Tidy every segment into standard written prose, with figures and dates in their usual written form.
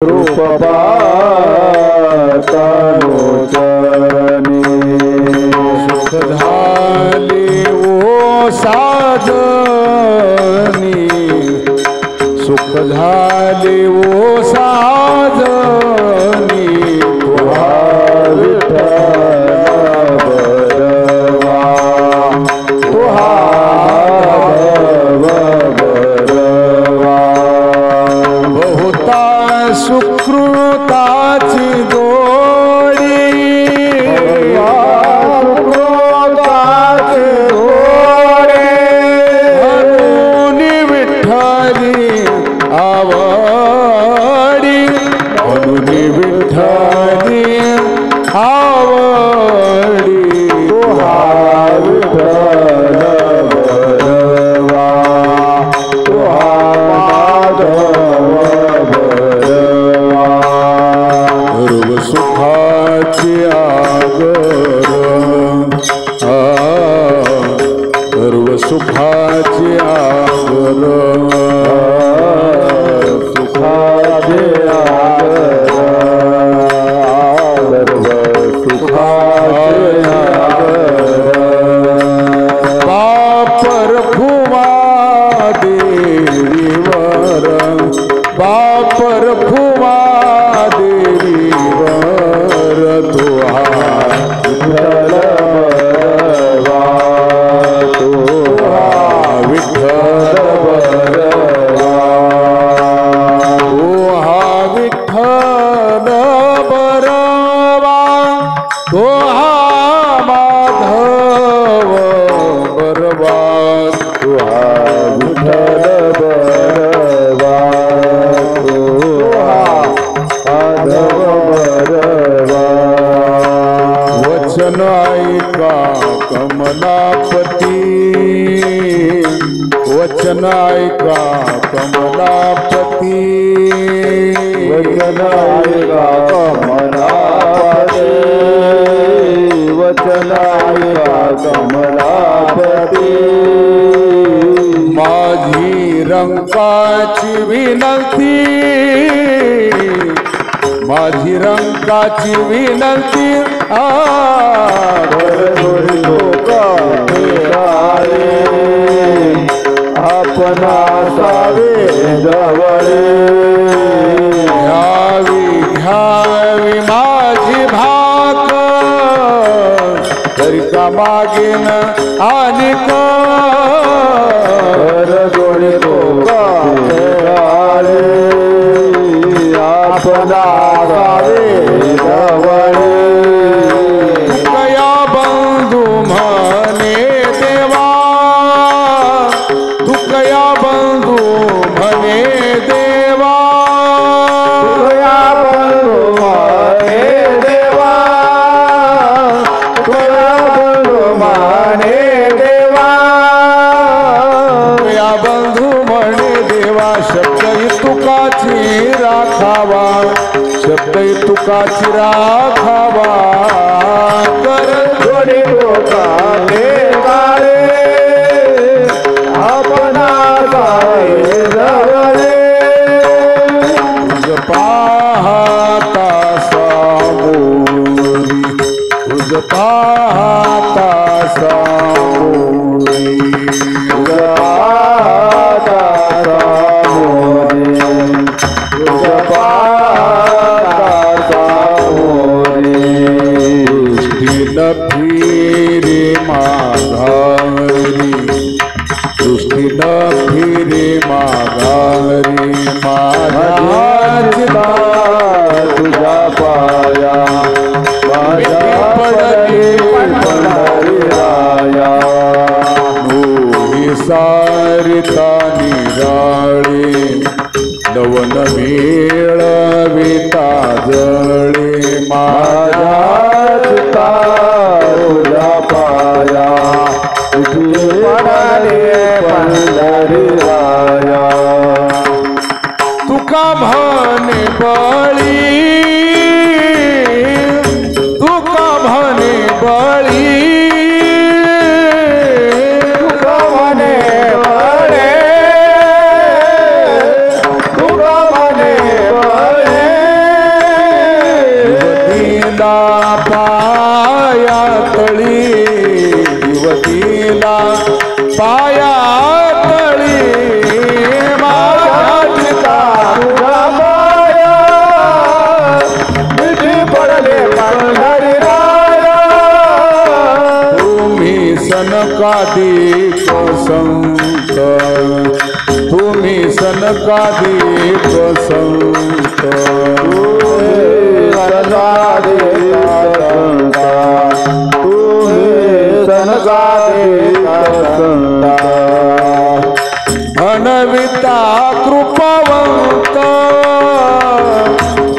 रूप पातालोचनी सुख झाले ओ साजनी सुख झाले ओ साजनी तुहा विठ्ठल बरवा तुहा बरवा बहुता सुकृताची जोडी सुकृताची जोडी म्हणून विठ्ठली आवडी म्हणून विठ्ठली आवडी तुहा विठ्ठल बरवा तुहा सर्व सुखाची आगर सर्व सुखाची आगर सुखाचे आगर सर्व सुखाचे आगर बापर फुवा देवीवर बापर फुवा देवीवर तुहा विठ्ठल बरवा तुहा विठ्ठल बरवा तुहा विठ्ठल बरवा तुहा माधव बरवा तुहा विठ्ठल बरवा वचन ऐका कमलापती वचन ऐका कमलापती वचन ऐका कमलापती वचन ऐका कमलापती माझी रंकाची विनंती माझी रंकाची विनंती आपणा सावे जवळे घ्यावी घ्यावी माझी भाक तरी का मागेन आणि कर जोडी आपणा सावे जवळे कया बंधू म्हणे देवा तू कया बंधू म्हणे देवा कया बंधू म्हणे देवा कया बंधू म्हणे देवा कया बंधू म्हणे देवा शब्द तुकाची राखावा शब्द तुकाची राखावा कर जोडी लोकाले काळे आपणा सावे जवळे तुझ पाहता सामोरी तुझ पाहता सामोरी तुझ पाहता सामोरी तुझ पाहता सामोरी सनकादिक संत तुम्ही सनकादिक संत म्हणविता कृपावंत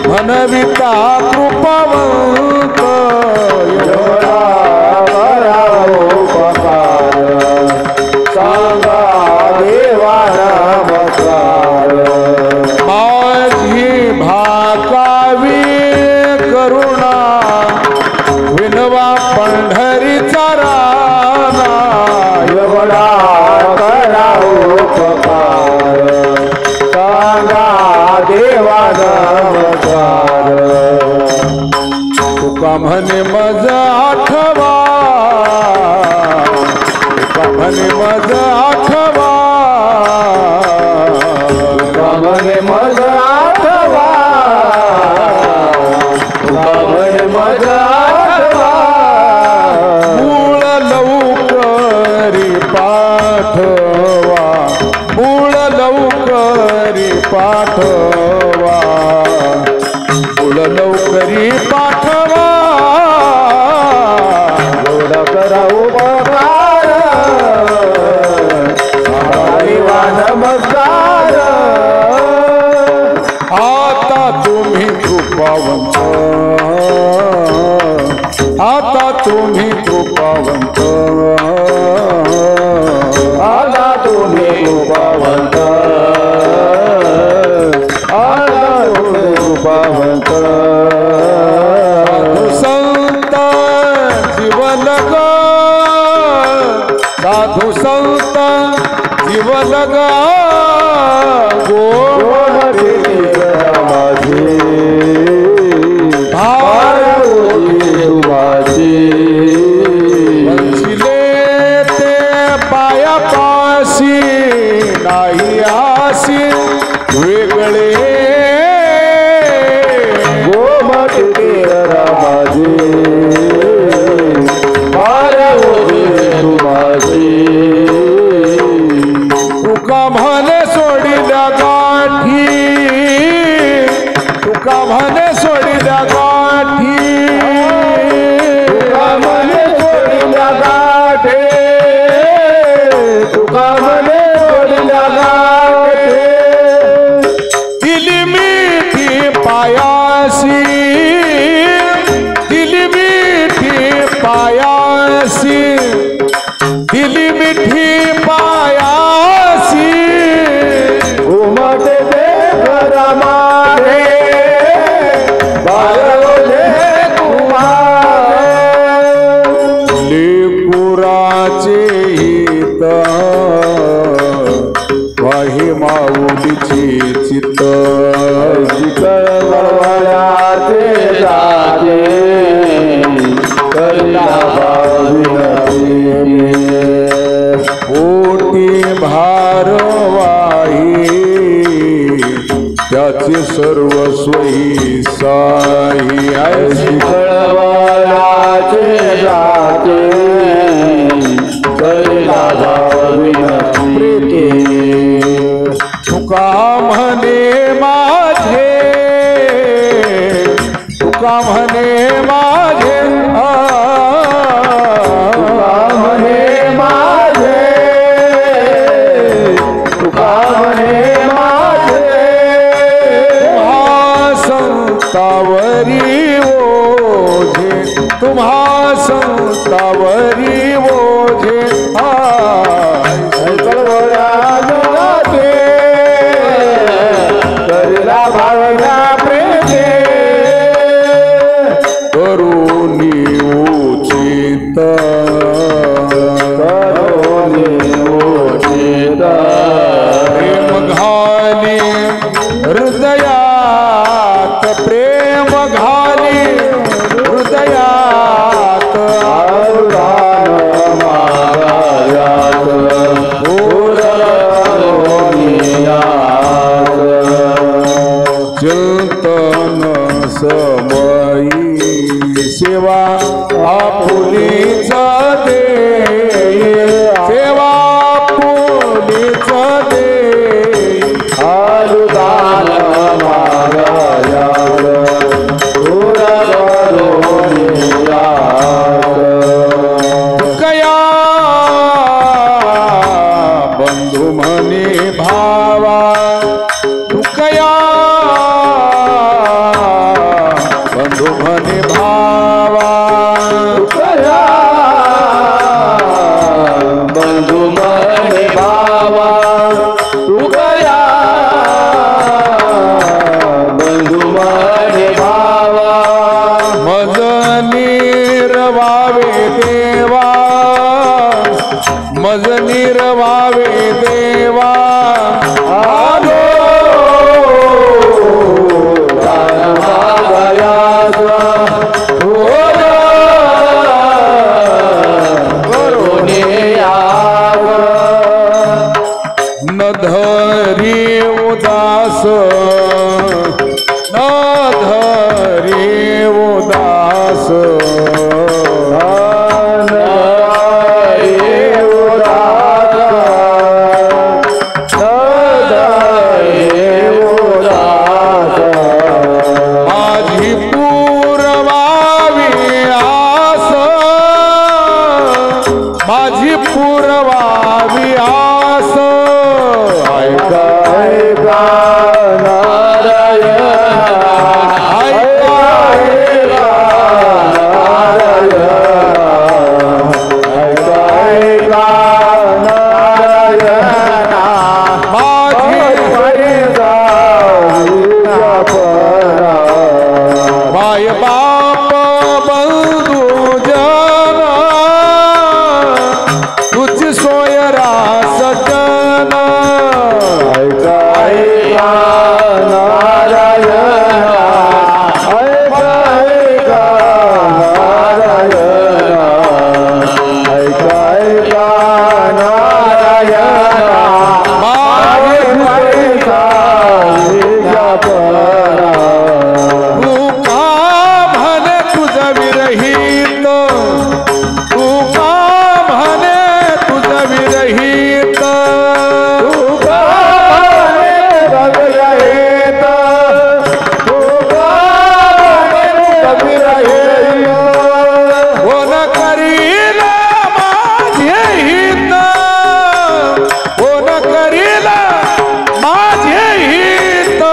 म्हणविता कृपावंत एवढा उपकार सांगा देवा नमस्कार माझी भाकावी करुणा विनवा पंढरीचा राणा एवढा करा उपकार सांगा देवा नमस्कार तुका म्हणे मज आठवा तुका म्हणे मज आठवा तुका म्हणे मज आठवा तुका म्हणे मज आठवा मूळ लवकरी पाठवा मूळ लवकरी पाठवा मूळ लवकरी पाठवा एवढा करा उपकार देवा नमस्कार आता तुम्ही कृपावंत आता तुम्ही कृपावंत आता तुम्ही कृपावंत आता तुम्ही कृपावंत साधू संत जीवलग साधू संत जीवलग गोमती माझे वंशिले ते पायापाशी नाही आशी वेगळे गोमती माझे तुका म्हणे सोडिल्या गाठी तुका म्हणे सोडिल्या गाठी तुका म्हणे सोडिल्या गाठी तुका म्हणे सोडिल्या गाठी दिली मिठी पायासी दिली मिठी पायासी दिली मिठी पायासी उमटे दे घरमारे बाळवले तुम्हारे लेकुराचे हित वाही माऊलीची चित्त कळवळ्याचे जाते करिला ओटी भारवाही त्याचे सर्वस्वही साई ऐशी कळवळ्याचे जाते करिला प्रीती तुका म्हणे माझे तुका म्हणे माझे तुका म्हणे माझे तुका म्हणे माझे तुम्हा संतावरी ओझे तुम्हा संतावरी ओझे करिला भावना प्रेमे करुणी उचित प्रेम घाली हृदयात प्रेम घाली हृदयात चिंतन समयी सेवा आपुलीच दे सेवा आपुलीच दे अनुदान मागायास दूर कया बंधू म्हणे भावा कया बंधू म्हणे भावा कया बंधू म्हणे भावा तू कया बंधू म्हणे भावा मज निर्वावे देवा मज निर्वावे देवा आलो दान मागायास करुणे याव न धरी उदास न धरी उदास माझी पूर्वावी आस माझी पूर्वावी आस ऐका ऐका नारायण ऐका माय बाप बंधू जन तुझी सोयरा सजन तू का म्हणे तुझ विरहित तू का म्हणे तुझ विरहित कोण करील माझे हित कोण करील माझे हित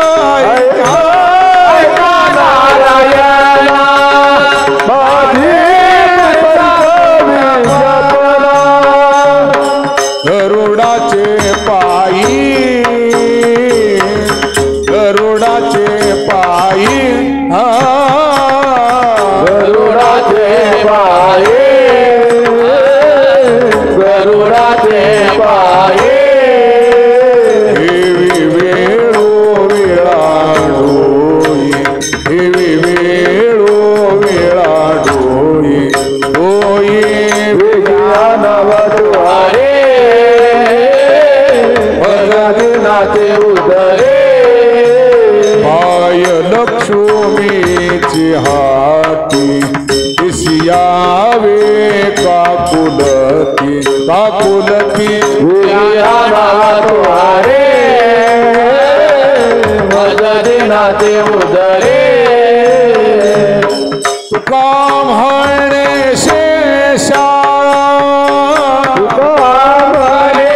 गरुडाचे पायी गरुडाचे पायी गरुडाचे पाये हेवी वेळो वेळाडोई हेवी वेळो वेळाडोई डोई विज्ञानवद्वारे भगदिनाचे उदरे पाय लक्ष्मीची हाती दिसियावे काकुलती काकुलती विज्ञानवद्वारे भगदिनाचे उदरे तुका म्हणे शेषा तुका म्हणे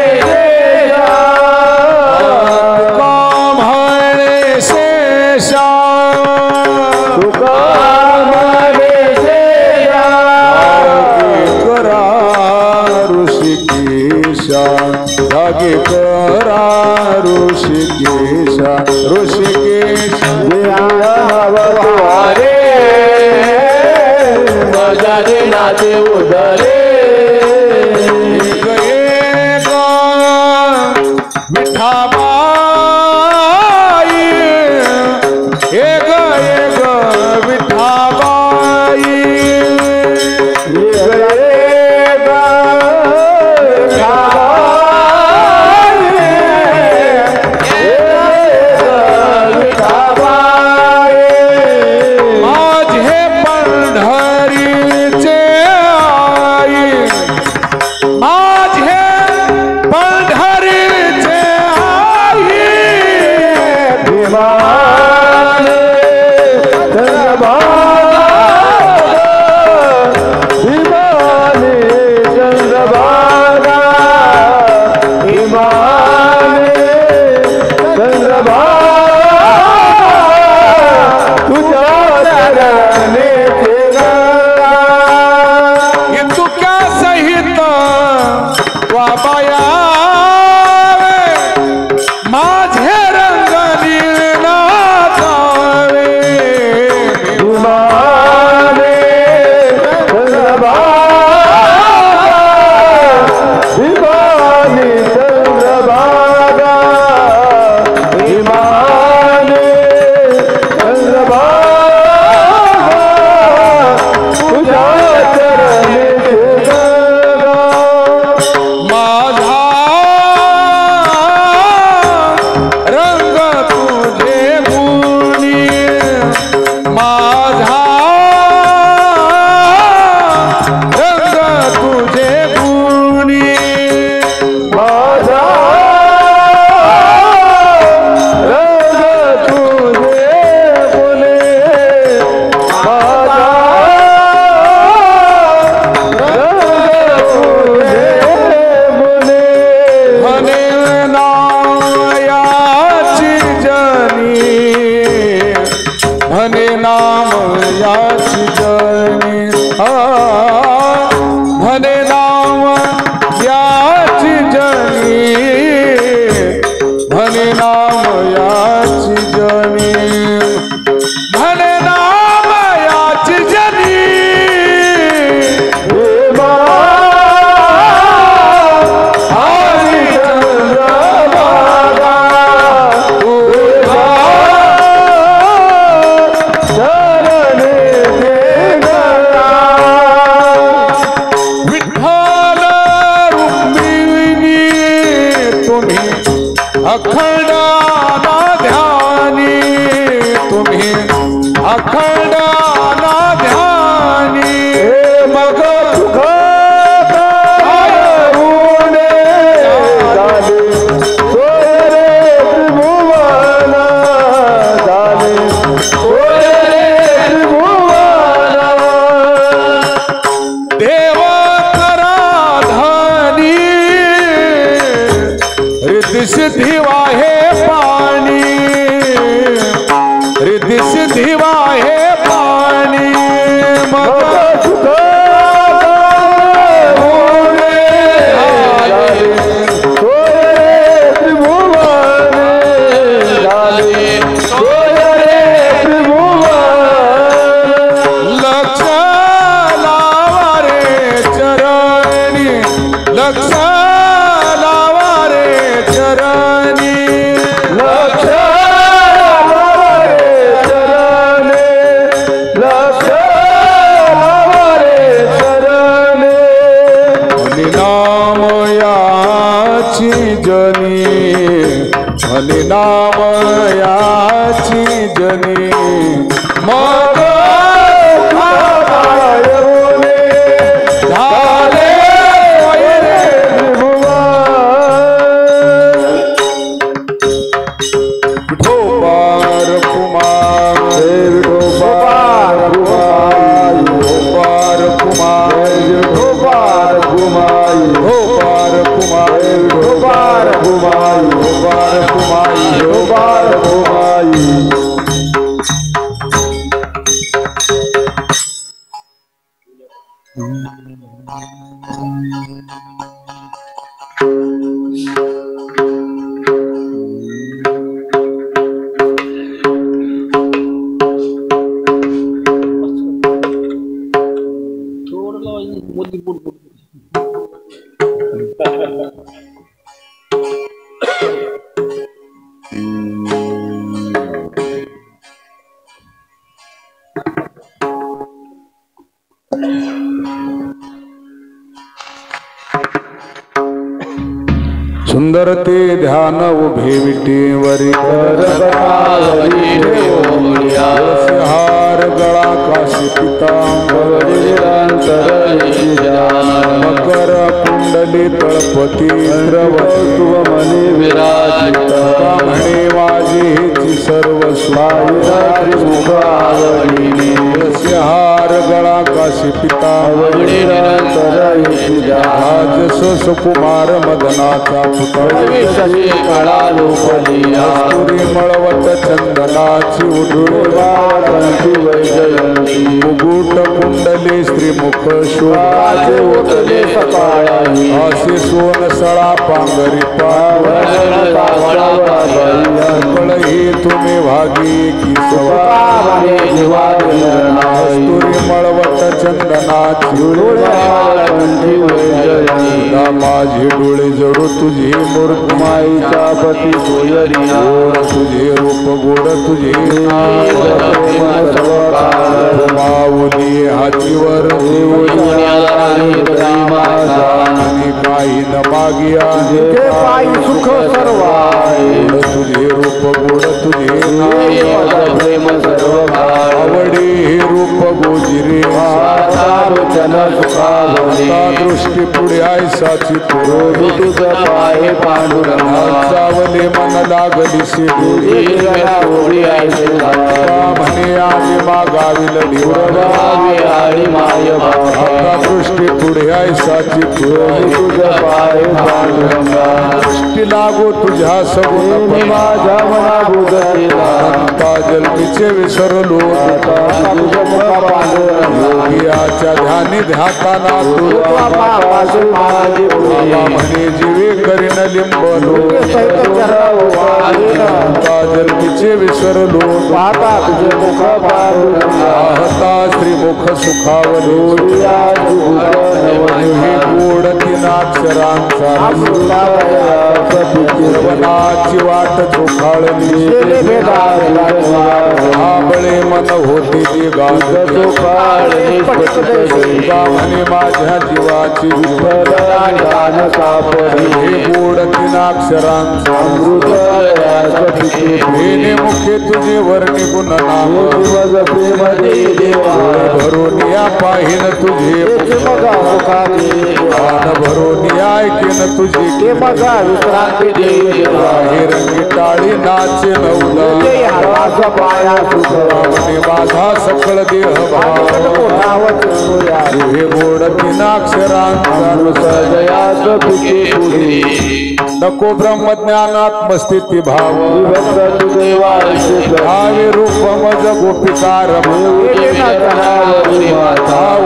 शेषा करा ऋषिकेशा जागे करा ऋषिकेशा ऋषिकेश विज्ञानवद्वारे भगदिनाचे उदरे विठाबाई एक विठाबाई माझे पंढरी तुझ्या चरणी माझा रंग तुझे गुणी माझा रंग तुझे गुणी माझा रंग तुझे बोले माझा रंग तुझे बोले म्हणे नायाची जनी म्हणे नाम याची जनी म्हणे नाम याची जनी म्हणे नाम याची जनी म्हणे नाम याची जनी विठ्ठल रुक्मिणी तुम्ही अखंड ध्यानी तुम्ही अखंड ध्यानी मग सुख होणे झाले सोय रे त्रिभुवन झाले सोय रे त्रिभुवन देव कराधनी रिद्धी सिद्धी वाहे पाणी रिद्धी सिद्धी वाहे पाणी मग सुख होणे झाले सोय रे त्रिभुवन झाले सोय रे त्रिभुवन लक्ष लावा रे चरणी लक्ष लावा रे चरणी लक्ष लावा रे चरणे लक्ष लावा रे चरणे म्हणे नाम याची जनी म्हणे नाम याची जनी मग पायवणे झाले वैरे त्रिभुवन विठोबार कुमार विठोबार घुमाई विठोबार कुमार विठोबार घुमाई विठोबार कुमार विठोबार घुमाई विठोबार कुमार विठोबार घुमाई सुंदर ते ध्यान उभे विटेवरी हार गळा काशी पितांबर मकर कुंडली तळपती मनी विराजित म्हणे माझी हेची सर्व हार गळा काशी पितांबर आज सुकुमार मदनाचा पुतळी कस्तुरी मळवत चंदनाची उधळी मुकुट कुंडली श्रीमुख उठले सकाळी असे सोन सळा पांगरी पाळही तुम्ही भागी की कस्तुरी मळवत चंदनाची माझे डोळे जडू तुझी मूर्ती माईचा पती सोयरिया तुझे रूप गोड तुझे माऊली हातीवर आणि काही न मागिया पायी सुख सर्व तुझे रूप गोड तुझे प्रेम सर्व आवडे हे रूप गोजिरे लोचन सुखावले दृष्टी पुढे आयसाची तुझ पाय पांडुरंगा चावले मन लागली शेडोरी म्हणे आम्ही मागावी लढी आणि माय आता दृष्टी पुढे आयसाची तुझ पाय पांडुरंगा दृष्टी लागो तुझ्या सगुण माझ्या मना बुधला अंता जन्मीचे विसरलो योगियाच्या ध्यानी ध्याताना म्हणे जीवे करीन लिंबलो अंता जन्मीचे विसरलो आहता श्रीमुख सुखावलो हे गोड तीनाक्षरांचा सर्वनाची वाट चोखाळली आबळे मन होती ती गाज म्हणे माझ्या जीवाची हे गोड तीनाक्षरांचा मेने मुखे तुझे वर्णी गुण नाम भरून या पाहिन तुझे कान भरून ऐकेन तुझे रंगी टाळी नाचे नवल माझा सकळ देह भाव हे गोड तीनाक्षरांचा नको ब्रह्मज्ञानात्मस्थिती भाव भावे रूप मज गोपिकार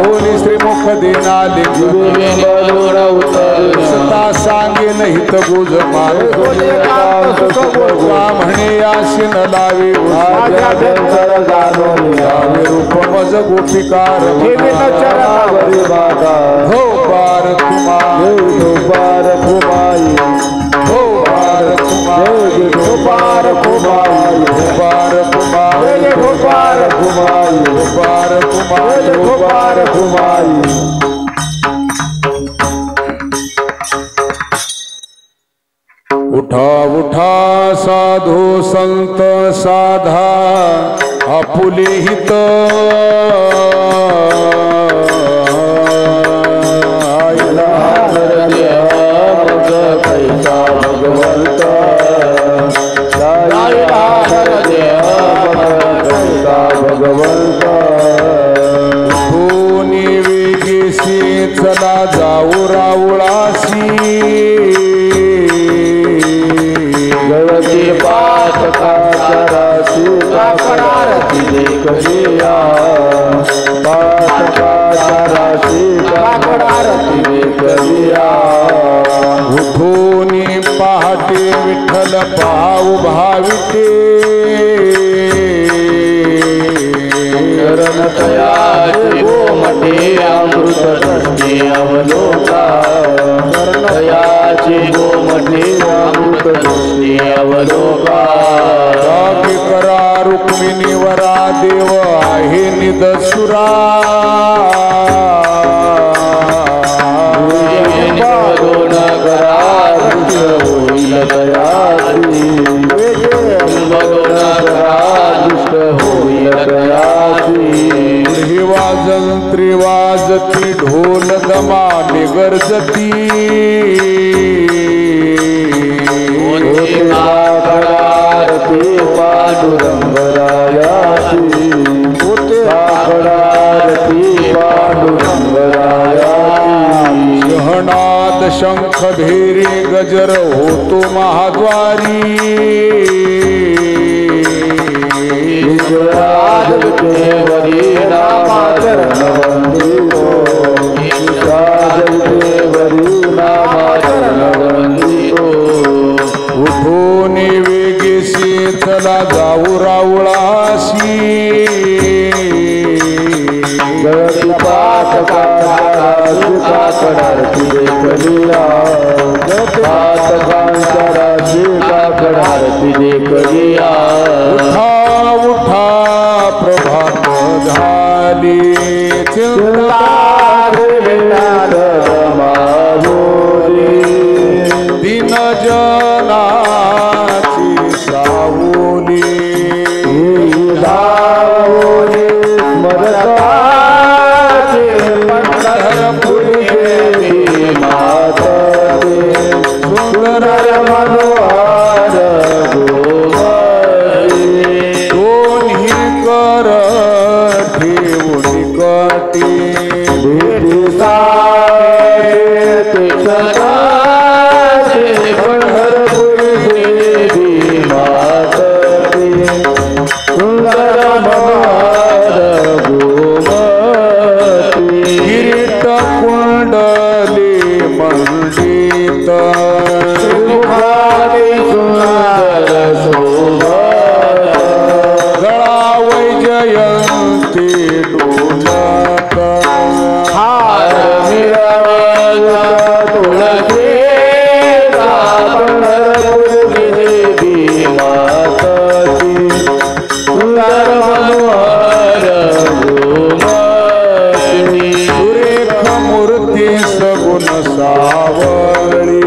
होली श्रीमुख देना सता सांगे नहित गुज मान म्हणे आशीन लावे भावे रूप मज गोपिकार हो पार कुमार हो पार कुमार उठा उठा साधू संत साधा आपुले हित कोणी वेगेशी चला जाऊ रावळासी उठोनी पहाटे विठ्ठल पाहू भाविते गोमटे अमृत अवलोका दयाचे गोमटे अमृत अवलोका करा रुक्मिणी वरा देव आहे निदसुरा वाजती ढोल दमाने गरजती शहनाद शंख भेरी गजर होतो महाद्वारी उठोनी वेगेशी चला जाऊ रावळाशी पाठ काकडारती देखलिया काकडारती देखलिया उठा उठा प्रभात झाली चिंता दिन जनाची सावली स्मरताचे पंढरपुरी देवी माता सुंदर मनोहर दोन्ही कर ठेवून कटी भेटी सारे पंढरपुरी देवी माता सुंदर मनोहर किरीट कुंडली मंडित सुंदर शोभा गळा वैजयंती डोलत हार मिळाला तुळशीचा पंढरपुरी देवी माताची सुंदर मनोहर गोमती सुरेख मूर्ती सगुण सावळी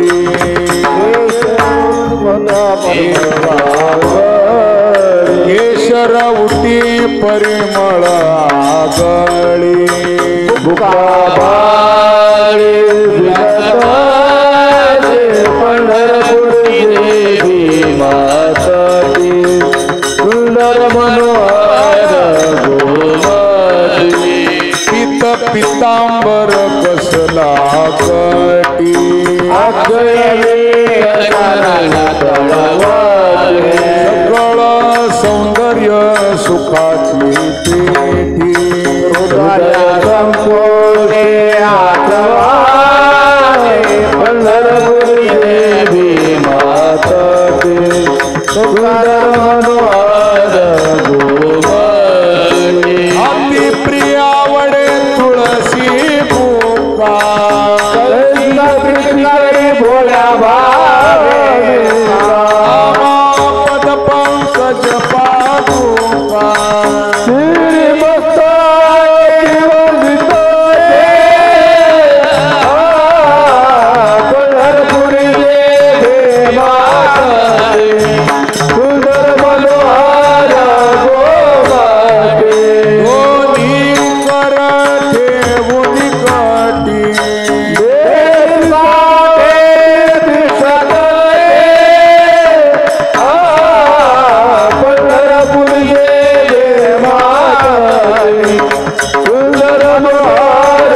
केशर उटी परिमळ आगळी पंढरपुरी देवी माताची सुंदर मनोहर गोमती पित पितांबर कसला कटी सकळ सौंदर्य सुखाची पेटी पंढरपुरी देवी माताची सुंदर मनोहर गोमती अति प्रियावडे तुळशी बुका भोल्या पद पंकज पादुका पंढरपुरी देवी माताची सुंदर मनोहर गोमती दोन्ही कर ठेवून कटी पंढरपुरी देवी माताची सुंदर मनोहर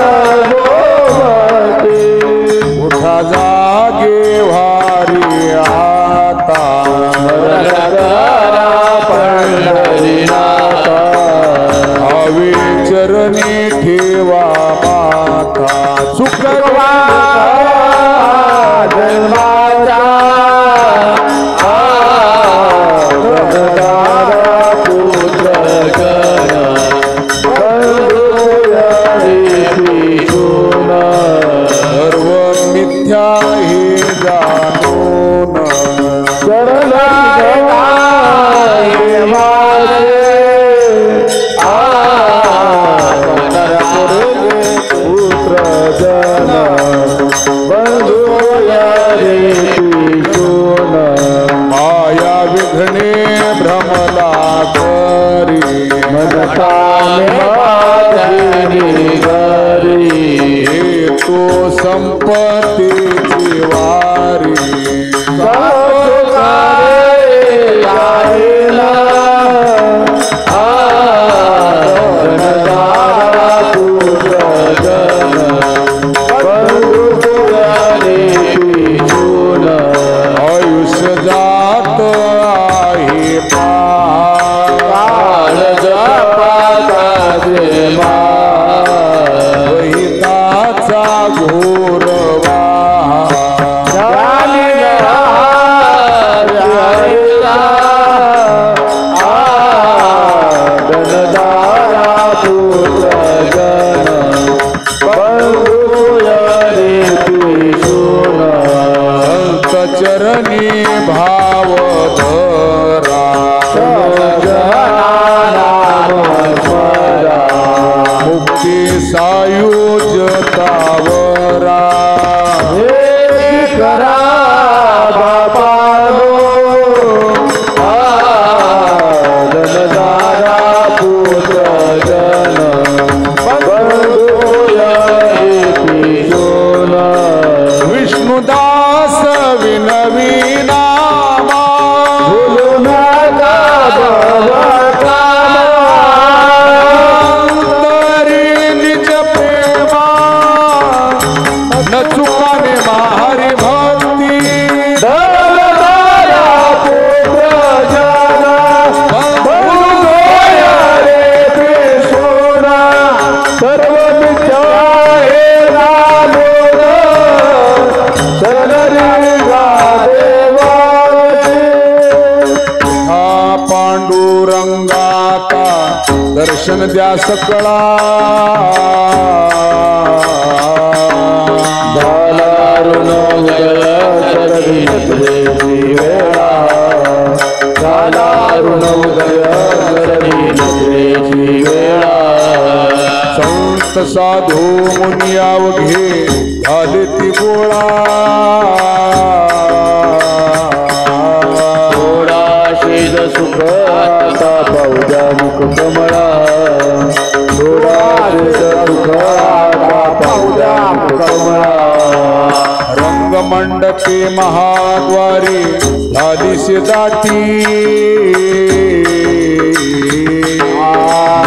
गोमती उठा जागे वारी आता पंढरीनाथा हवे चरणी ठेवा माता सुखवा जन्माचा पुत्र गण सर्व मिथ्या हे जाणून पुत्र जन बंधू माया विघ्ने भ्रमला करी मनता तो संपत्तीची वारी आयुष्य जात आहे वहिताचा घोर सायुजतावरा करा बापानो जनदारा पुत्र जन बंधुया पिशोना विष्णुदास विनवी नामा भूलना का अंतरी निज प्रेमा न चुकाने हरि भक्ति जनदारा पुत्र जन बंधुया रे पिशोना सर्व विचारे नालोना हा पांडुरंगाता दर्शन द्या सकळा दारुण उदय सरवित्रे वेळा दारुण उदय सरवित्रे वेळा संत साधू मुनियावघे झाले ती गोळा थोडा शेज सुख आता पाऊजा मुख कमळा थोडा शेज सुख आता पाऊजा मुख कमळा रंगमंडपे महाद्वारी झालीशी दाटी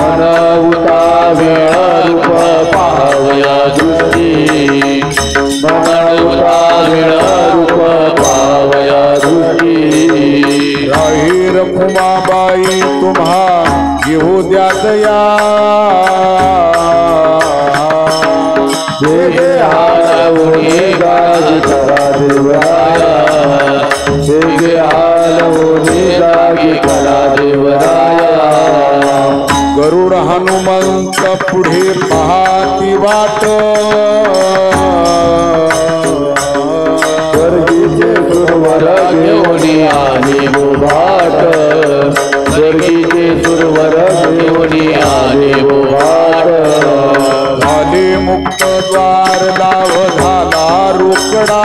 मनवता वेळ रूप पाहवया दृष्टी मनवता वेळ रूप पाहवया दृष्टी राही रखुमाबाई तुम्हा घेऊ द्या दया जे जे हालवणी गाज करा देवराया जे जे हालवणी गाज करा देवराया गरुड हनुमंत पुढे पाहाती वाट स्वर्गीचे सुरवर घेऊनी आले बोभाट स्वर्गीचे सुरवर घेऊनी आले बोभाट झाले मुक्त द्वार लाव झाला रोकडा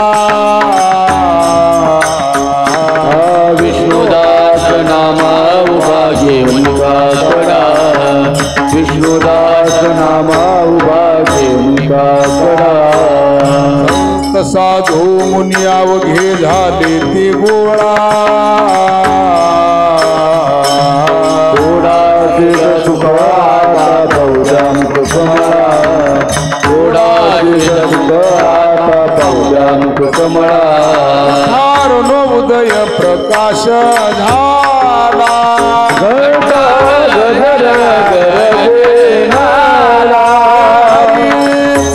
विष्णुदास नामा उभा घेऊन काकडा विष्णुदास नामा उभा घेऊन काकडा संत साधू मुनियावघे झाले ती गोळा थोडा शेष सुखाचा बहुजाम कमळा थोडा शेष सुखाचा बहुजाम कमळा हारुन उदय प्रकाश झाला घंटा गजर गरजे नाला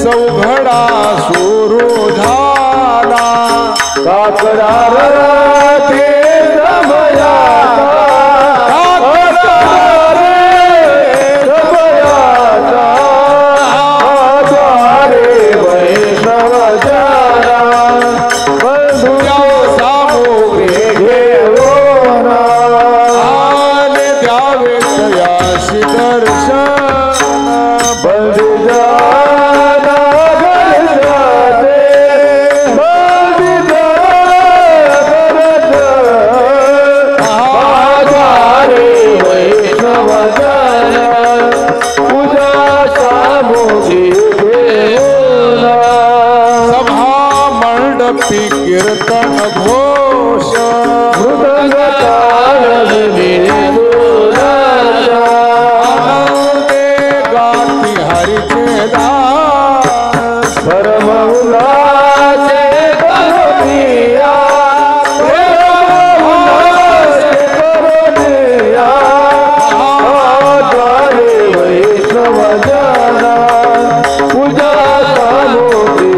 चौघडा सुरू झाला काकडा ते रमया कीर्तन घोष आनंदे गाती हरिचे दास परम उल्लासे करुणिया द्वारे वैष्णव जना पूजा सामोदी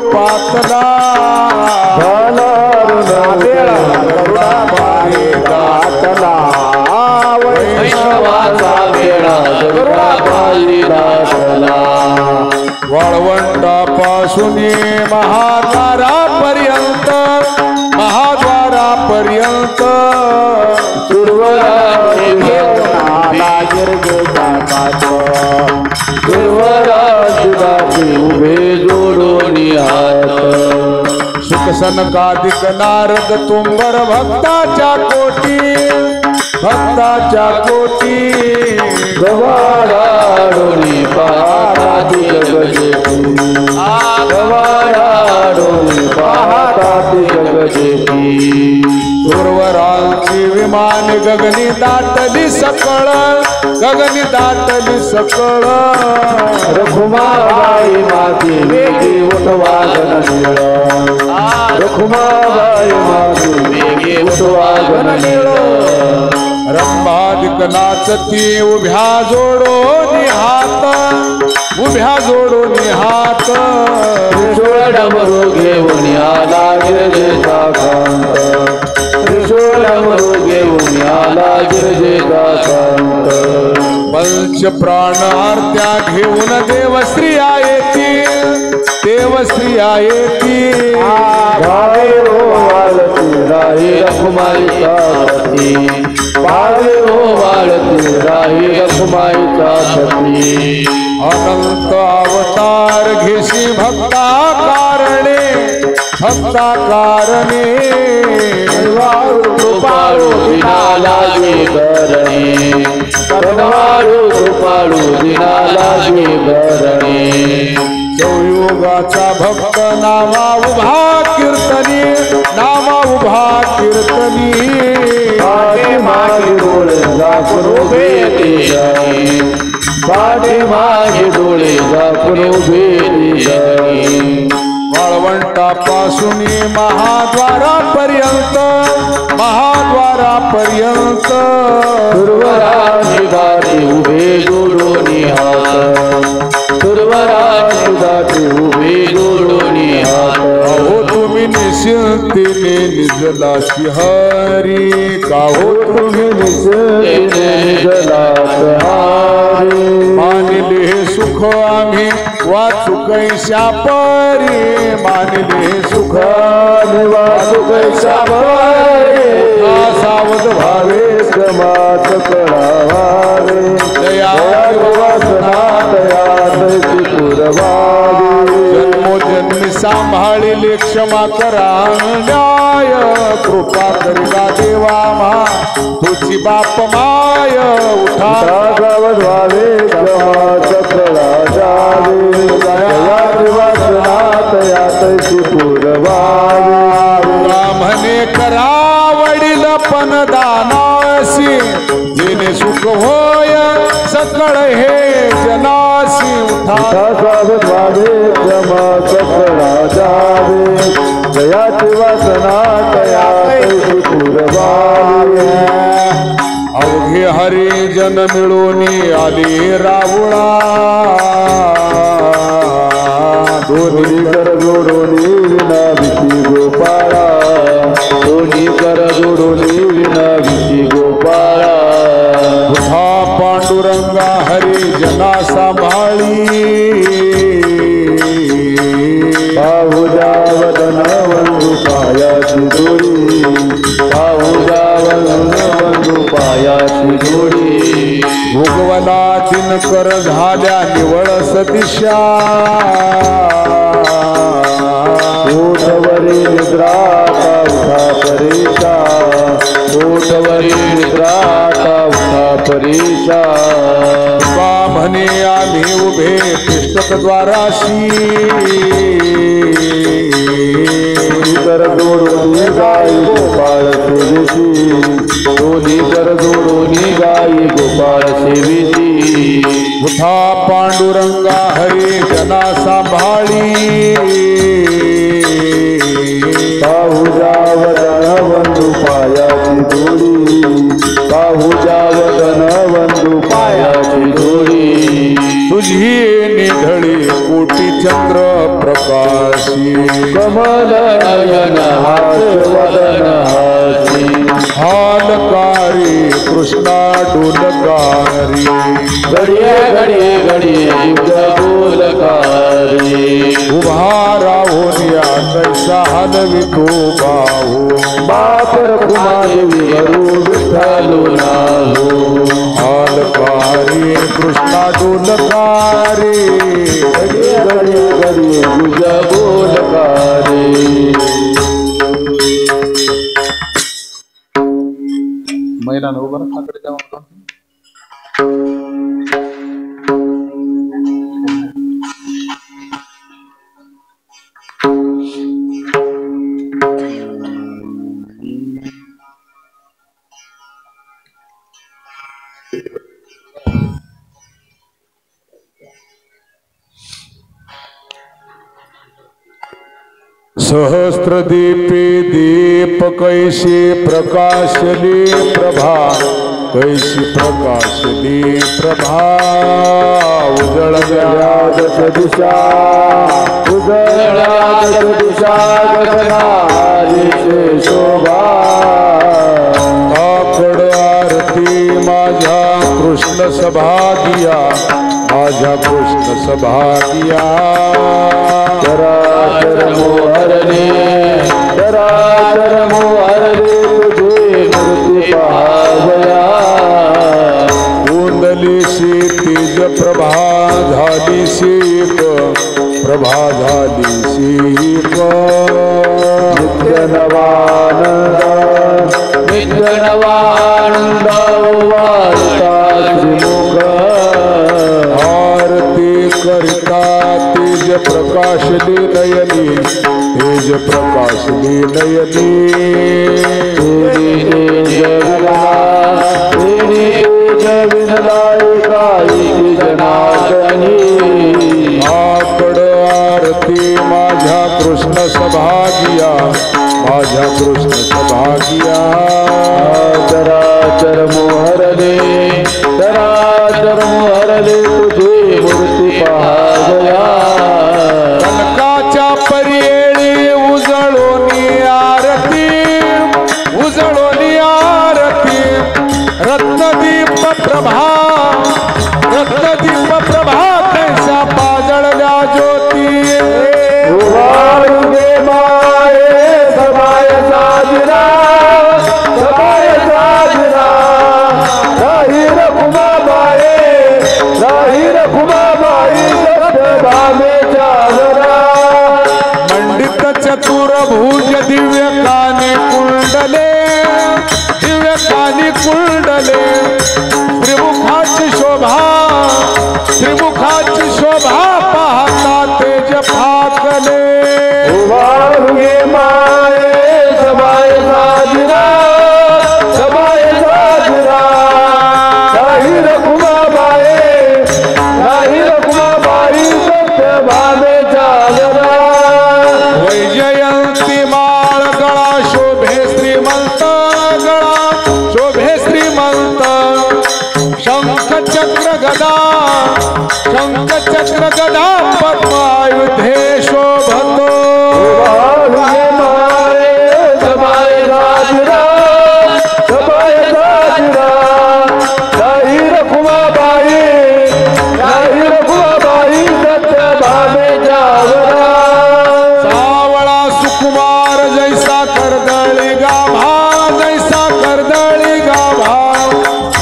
रूपातला गरुडापायी दाटला वैष्णवाचा वेळा गरुडापायी दाटला वाळवंटापासून महाद्वारापर्यंत महाद्वारापर्यंत उभे जोडून हात सुखसनकादिक नारद तुंबर भक्ताच्या कोटी गवाडाडोनी पाहताती जगजेती गवाडाडोनी पाहताती जगजेती दुर्वरांची विमान गगनी दाटली सकळ रखुमाबाई माती वेगी उठवा गणनीळ रखुमाबाई माती वेगी उठवा गणनीळ रंभादिक नाचती उभ्या जोडोनी हात त्रिशूळमरू घेऊन आला गिरजेचा कांत त्रिशूळमरू घेऊन आला गिरजेचा कांत पंच प्राण आरत्या घेऊन देवस्त्रिया येती भावे हो वाळती राही रखुमाईचा सती भावे हो वाळती राही रखुमाईचा सती अनंत अवतार घेशी भक्ता कारणे कृपाळू दिनाला जी करणे कृपाळू दिनाला जी करणे चौयुगाचा भक्त नामा उभा कीर्तनी पाठीमागे डोळे झाकून उभे ती जणी पाठीमागे डोळे झाकून उभे ती जणी वाळवंटापासून महाद्वारापर्यंत सुरवराची दाटी उभे जोडून हात सुरवराची दाटी उभे जोडून हात हो तुम्ही निश्चिंतीने निजला हरी का हो तुम्ही निजला मानिले हे सुख आम्ही वाचू कैशा परी मानिले हे सुख वाचू कैसा सावध भावे समाज कळावावे दया वासना दया तैसी पुरवावी जन्मोजन्मी सांभाळिले क्षमा करा न्याय कृपा करिला देवा मा तुझी बाप माय उठा सावध व्हावे समाज कळा जावे दया वासना दया तैसी पुरवावी म्हणे करा वडील पण दानासी जेणे सुख होय सकळ हे जनासी उठा सावध व्हावे समाज कळा जावे दयाची वासना दया तैसी पुरवावी अवघे हरी जन मिळून आली राहुळा दोन्ही कर जोडून विना भीती गोपाळा दोन्ही कर जोडून विना भीती गोपाळा उठा पांडुरंगा हरी जना सांभाळी बाहुजा वदन वंदू पायाची जोडी बाहुजा वदन वंदू पायाची जोडी भोगवला दिनकर झाल्या निवळ सदिशा ओठवरी निद्राता उठा परीक्षा ओठवरी निद्राता उठा परीक्षा बा म्हणे आम्ही उभे पिष्टकद्वाराशी कर जोडून गाई गोपाळ सेविती दोन्ही कर जोडून गाई गोपाळ सेविती उठा पांडुरंगा हरी जना सांभाळी बाहुजा वदन वंदू पायाची जोडी बाहुजा वदन वंदू पायाची जोडी तुझी निधळी कोटी चंद्र प्रकाशी कमल नयन हास वदन हासी हालकारी कृष्णा डोलकारी घडिये घडिये घडिये युग बोलकारी उभा राहून या तैसा हलवितो बाहू बाप कुमारी वरू विठ्ठलू नाहू हालकारी कृष्णा डोलकारी घडिये घडिये घडिये युग बोलकारी महिला उभं ठाकडे जाऊन सहस्रदीपे दीप कैसी प्रकाशली प्रभा कैसी प्रकाशली प्रभा उजळल्या दिशा उजळल्या दिशा गगनाची शोभा आकड आरती माझ्या कृष्ण सभागिया माझ्या कृष्ण सभागिया चराचर मोहरने तुझे मूर्ती पाहया कुंडलीशी तेज प्रभा झाली शीक प्रभा झाली शीक नित्य नवानंद वार्ता श्रीमुख आरती करिता तेज प्रकाशली नयनी तेज प्रकाशली नयनी आकड आरती माझ्या कृष्ण सभागिया माझ्या कृष्ण सभागिया चराचर मोहरले तुझे मूर्ती पाहया कनकाच्या पर्येळी उजळोनी आरती रत्नदीप प्रभा तैसा पाजळल्या ज्योती उभारुगे माये सबाय साजरा राहीर कुमाबाई सत्यभामे चावरा मंडित चतुर्भुज दिव्य कानी कुंडले त्रिमुखाची शोभा पाहता तेज फाकले उभारुगे माये सबाय साजरा राहीर कुमाबाई सत्यभामे चावरा वैजयंती माळ गळा शोभे श्रीमंत शंख चक्र गदा पद्मायुधे शोभतो राहीर कुमाबाई सत्यभामे चावरा सावळा सुकुमार जैसा करदळी गाभा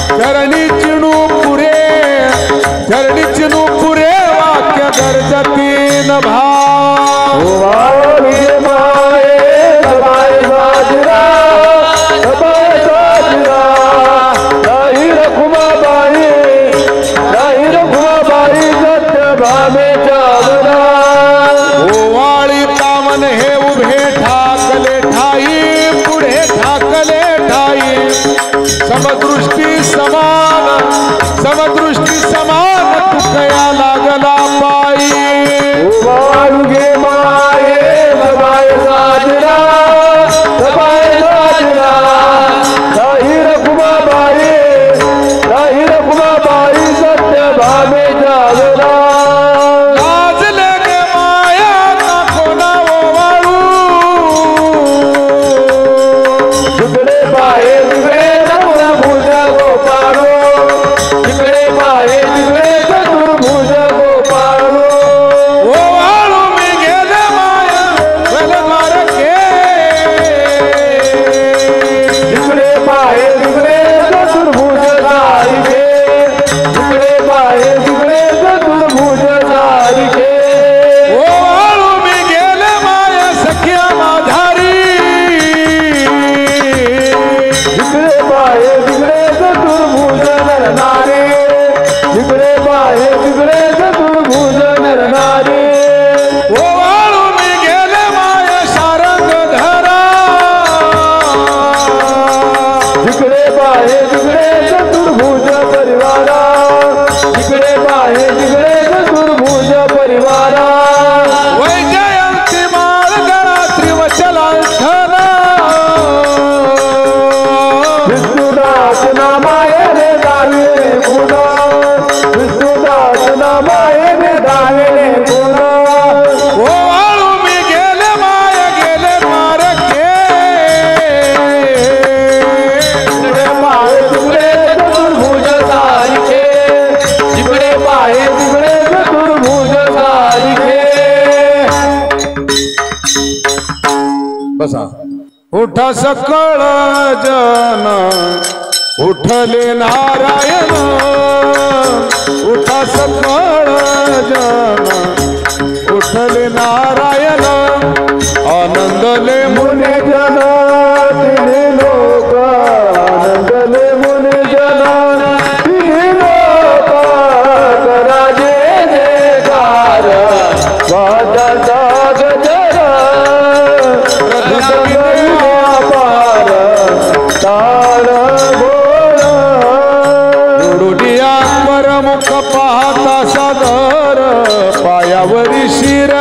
चरणी चिणू पुरे वाक्य गरजतीन भा ओवाळी तामन हे उभे ठाकले ठाई पुढे ठाकले ठाई समदृष्टी समान तुकया लागला पायी उभारुगे माये सबाय साजरा राहीर कुमाबाई सत्यभामे चावरा लाजले गे माया ना कोणा बसा. उठा सकळ जन उठले नारायण, उठा सकळ जन उठले नारायण, आनंदले मुनी जन तिन्ही लोक, आनंदले मुनी जन तिन्ही लोक, करा जय जयकार वादाचा गजर, अपार ताळ गोळ, रुडिया परमुख पाहता सादर, पायावरी शिर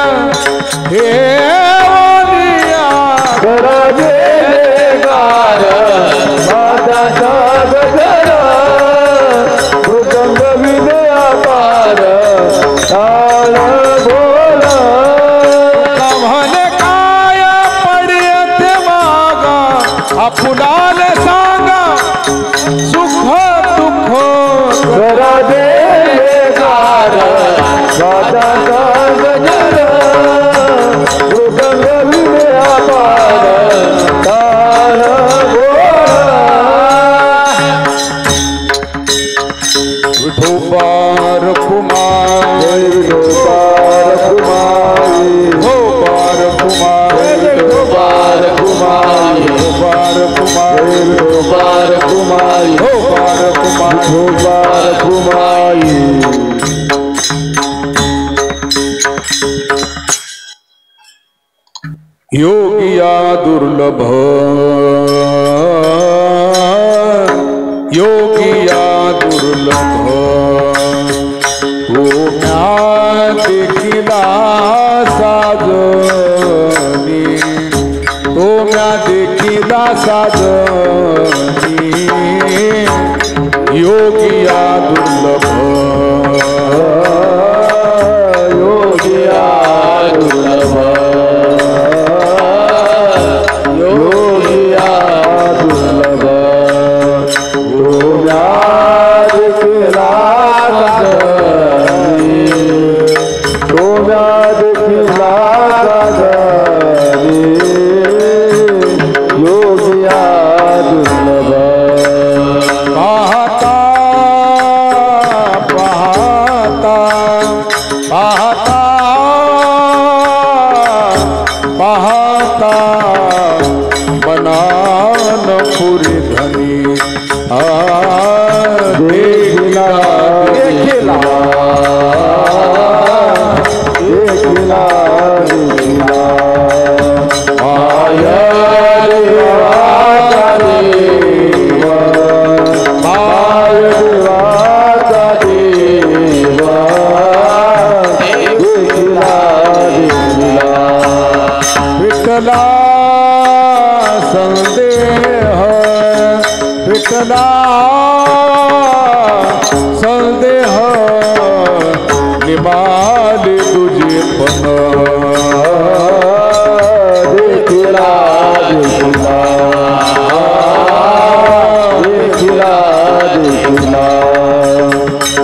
हे करा जय जयकार वादाचा गजर, मृदंग विनय अपार ताळ गोळ, म्हणे काय पडियते मागा, आपुलाले सांगा सुख दुःख, करा जय जयकार वादाचा गजर, मृदंग विनय अपार ताळ गोळ, विठोबार कुमार, विठोबार कुमारी, विठोबार कुमार, विठोबार कुमारी, विठोबार कुमार, विठोबार कुमारी, विठोबार कुमार, विठोबार कुमारी. योगिया दुर्लभ, योगिया दुर्लभ, ओम्या देखिला साजनी, ओम्या देखिला साजनी, योगिया दुर्लभ, योगिया दुर्लभ, योगिया दुर्लभ, योग्या देखिला साजनी, योग्या देखिला साजनी, योगिया दुर्लभ, पाहता पाहता पाहता पाहता मनान पुरी धनी, देखिला देखिला देखिला देखिला, माया देवाचा देवा, माया देवाचा देवा, देखिला देखिला, विठला संदेह, विठला संदेह, निमाले तुझे पण, देखिला देखिला, देखिला देखिला,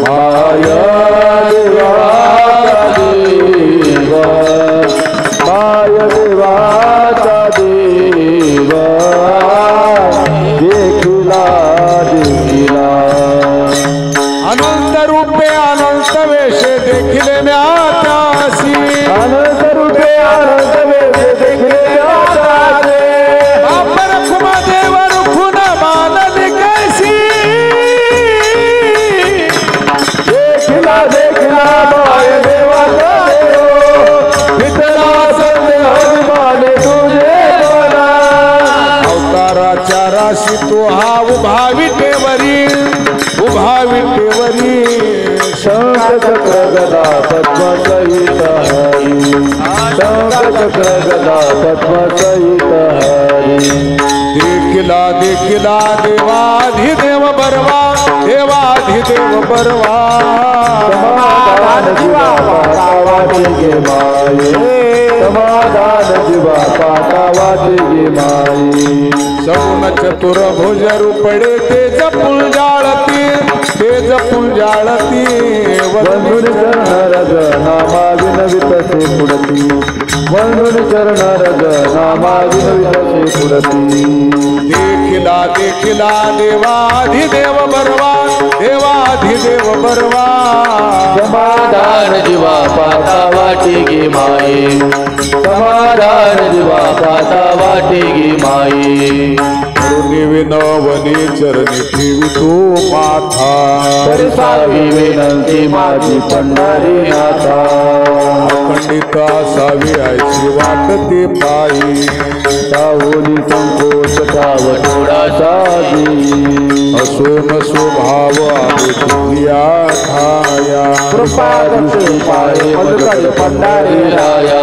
माया देवाचा देवा, माया देवाचा देवा, देखिला देखिला, अनंत रूपे अनंत वेशे देखिले म्यातासी, अनंत रूपे अनंत वेश देखिले म्यातासी, बापर खुमा देव रुखुन मानली कैसी, देखिला देखिला माया देवाचा देव, विठला संदेह माने तुझे बोला, अवताराच्या राशी तो हा उभा विटेवरी, उभा विटेवरी, शंख चक्र गदा पद्म सहित हरी, शंख चक्र गदा पद्म सहित हरी, देखिला देखिला देवाधिदेव बरवा, देवाधिदेव बरवा, समाधान जीवा पाता वाटे गे माये, समाधान जीवा पाता वाटे गे माये, सगुण चतुर्भुज रूपडे तेज पुंजाळती वंदुन चरण रज नामा विनवितसे पुडती वंदुन चरण रज नामा विनवितसे पुडती देखिला देवाधिदेव बरवा समाधान जीवा पाता वाटी गे माये समाधान जीवा पाता वाटी गे माये विनवनी चरणी ठेवी तू माथा परिसावी विनंती माझी पंढरी नाथा अखंडिता सावी आयची वाटते पायी सावली संकोच ठाव थोडा साधी असोन स्वभाव आहे तुझ्या ठाया कृपा दक्षिण पाये मधुकर पंढरी राया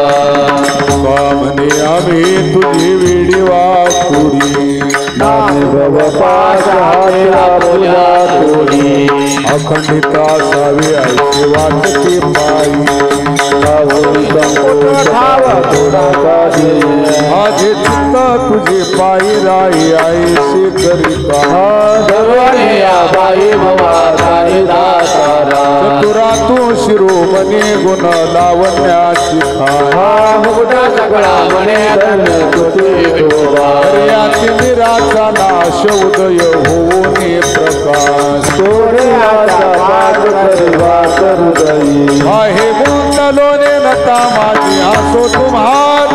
म्हणे आम्ही तुझी वेडी वाकुरी नामे भव पाश हारिला पूजा तोरी अखंडिता सावी आयची वाटते पायी सावली संकोच ठाव थोडा साधी माझे चित्त तुझे पायी राई आईशी करिता धर्वणिया बाई भवा सारी दातारा चतुरा तू शिरोमणी गुण लावण्याची खाय मुकुटा सगळा म्हणे धन्य तुझे शोभा याची निराचा नाश उदय होऊने प्रकाश सूर्याचा पाद करिवा हृदयी आहे गुंतलोने नता माझी आसो तुम्हाच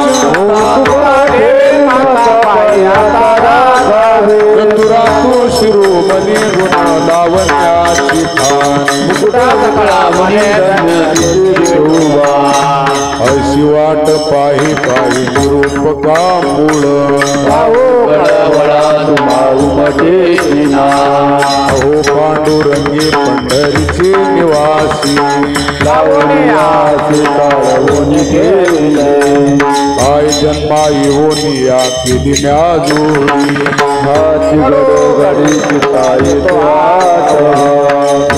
चतुरा तू शिरोमणी गुण लावण्याची खाय मुकुटा सगळा म्हणे धन्य तुझे शोभा अशी वाट पाही निरूपका मूळ वळा तुम्हा उमटे ना अहो पांडुरंगी पंढरीचे निवासी लावण्याचे काळवणी केले काय जन्मा येऊन या केदिन्या जोडी हाची गडोगडी चिताई तो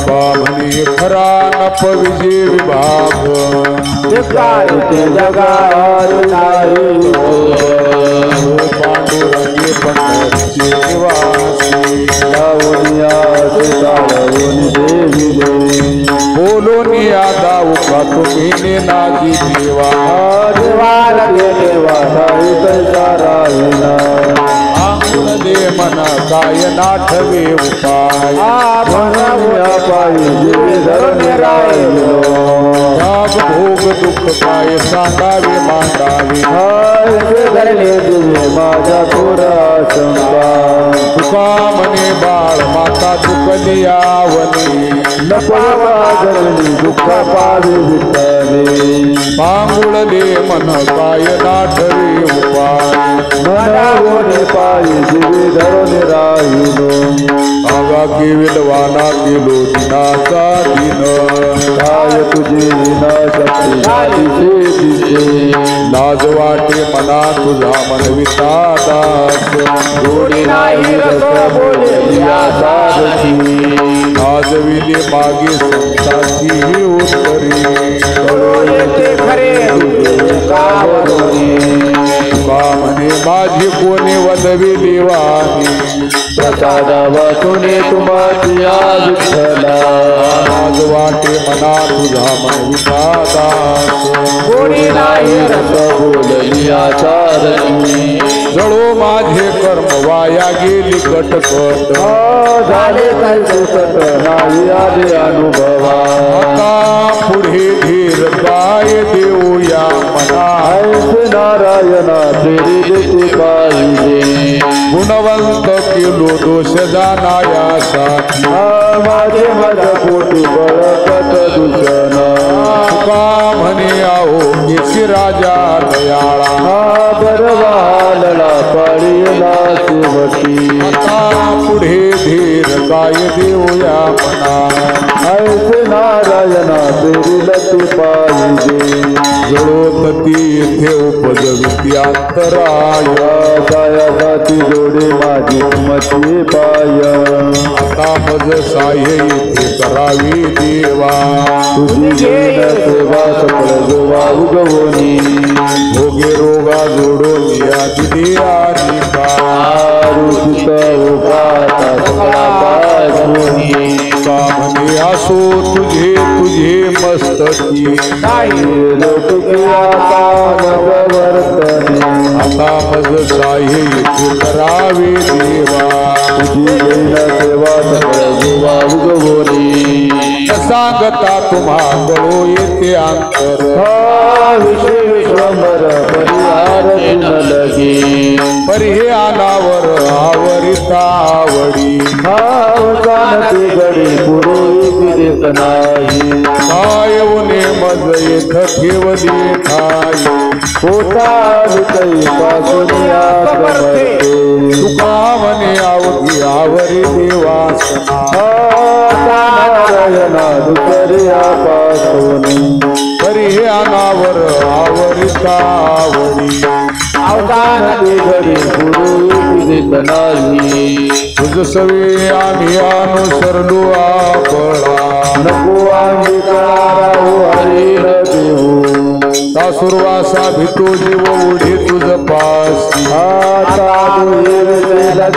म्हणे खरा नफ विजय विभाग ते जगात नाही पांडुरंगी पंढरीचे निवासी लावण्याचे काळवणी देविले बोलून या दाऊ का तुम्ही नेनाजी देवा देवाला देवा साई पैसा राहिला आंगुण दे मन काय नाठवे उपाय म्हणूया पायी जीवे धरून राहिलो राग भोग दुःख काय सांगावे मांडावे हाय धरले तुझे माझ्या थोडा शंका तुका म्हणे बाळ माता चुकली आवनी नको वाजवली दुःख पावे विठ्ठले पांगुळले मन काय नाठवे उपाय मनावणे पायी जीवे धरून राहिलो आगा केविलवाना केलो दिनाचा दिन काय तुझे विना शक्ती दिसे दिसे लाज वाटे मना तुझा मनविता दास गोडी नाही रस बोले या सारथी लाजविली मागे संताची ही उत्तरी येते खरे का म्हणे माझी कोणी वदविली वाणी प्रसाद वाचुने तुम्हाची विठ्ठला लाज वाटे मना तुझा मनविता दास गोडी नाही रस बोलली आचारणी जळो माझे कर्म वाया गेली कटकट झाले काही सुखत नाही आले अनुभवा आता पुढे धीर काय देऊया मना ऐसे नारायणा तेरी देते पाहिजे गुणवंत केलो दोष जाणायासाठी माझे माझ्या पोटी बळकत दूषण तुका म्हणे आहो केशी राजा दयाळा हा बरवालला पळीला शिवती आता पुढे धीर काय देऊया मना ऐसे नारायणा तेरी लती पाहिजे जळोतती येथे उपजविती अंतराय पायासाठी जोडे माझी मती पाय आता मज साह्य येथे करावी देवा तुझी घेण सेवा सकळ गोवा उगवणी भोगे रोगा जोडून या दिदी आणि का असो तुझे तुझे मस्तकी नाही लौकिकी आता मज वर्तने आता मज साह्य येथे करावे देवा तुझी येईल सेवा सकळ जीवा उगवली सांगता तुम्हा कळो येते अंतर हा विश्व विश्वंभर परिहार न लगे परी हे अनावर आवरिता आवडी अवसानती घडी पुरोहित देत नाही काय उने मज येथ ठेवली ठाई पोटा विषयी पासून या समर्थे तुका म्हणे अवघी आवरी देवासना नारायणा दुसऱ्या पासून परी हे अनावर आवरिता आवडी अवसानती घडी पुरोहित देत नाही तुझ सवे आम्ही अनुसरलो आपळा नको अंगीकाराहू हरी न देऊ सासुरवासा भितो जीव उढे तुझ पासी आता दुर्वेला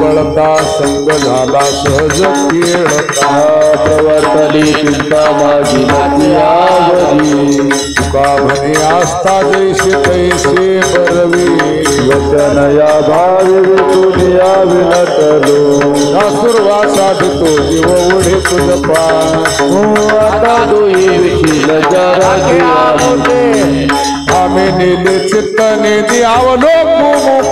कळता संग झाला सहज खेळता प्रवर्तली चिंता माझी नदी आवडी तुका म्हणे आस्था जैसे तैसे बरवे वचन या भावी विठुनिया विनटलो सासुरवासा भितो जीव उढे तुझ पास आता दुई विशील जराची आम्ही नेले चित्तने दी अवलोकु मुख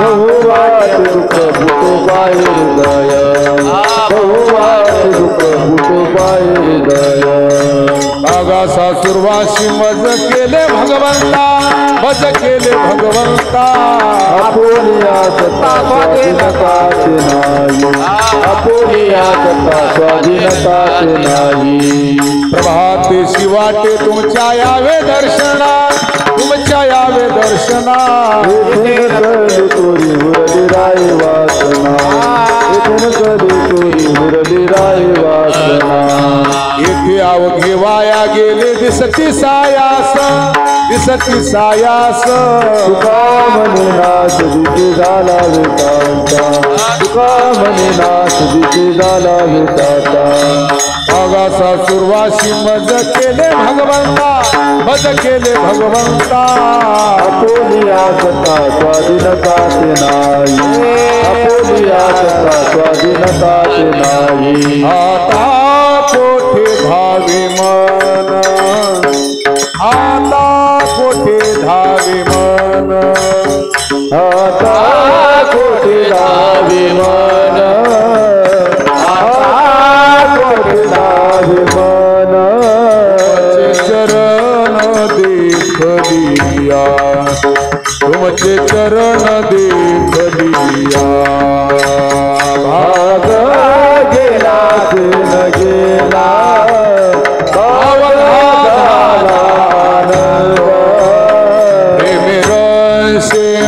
बहुवाट दुःख भूतो बाहेर दया बहुवाट दुःख भूतो बाहेर दया मागा सासुरवाशी मज केले भगवंता आपुलिया सत्ता स्वाधीनताचे नाही आपुलिया सत्ता स्वाधीनताचे नाही प्रभाते शिवाटे तुमच्या यावे दर्शना तोरी मुरली राय वासना तोरी मुरली राय वासना येथे अवघे वाया गेले दिसती सायास तुका म्हणे नाश दिसे झाला वेतांचा तुका म्हणे नाश दिसे झाला वेतांचा मागा सासुरवाशी मज केले भगवंता आपुलिया सत्ता स्वाधीनताचे नाही आपुलिया सत्ता स्वाधीनताचे नाही आता कोठे धावे मन आता कोठे धावे मन आता कोटी लावी मन आता कोटी लावी मन तुमचे चरण देख लिया भाग गेला न गेला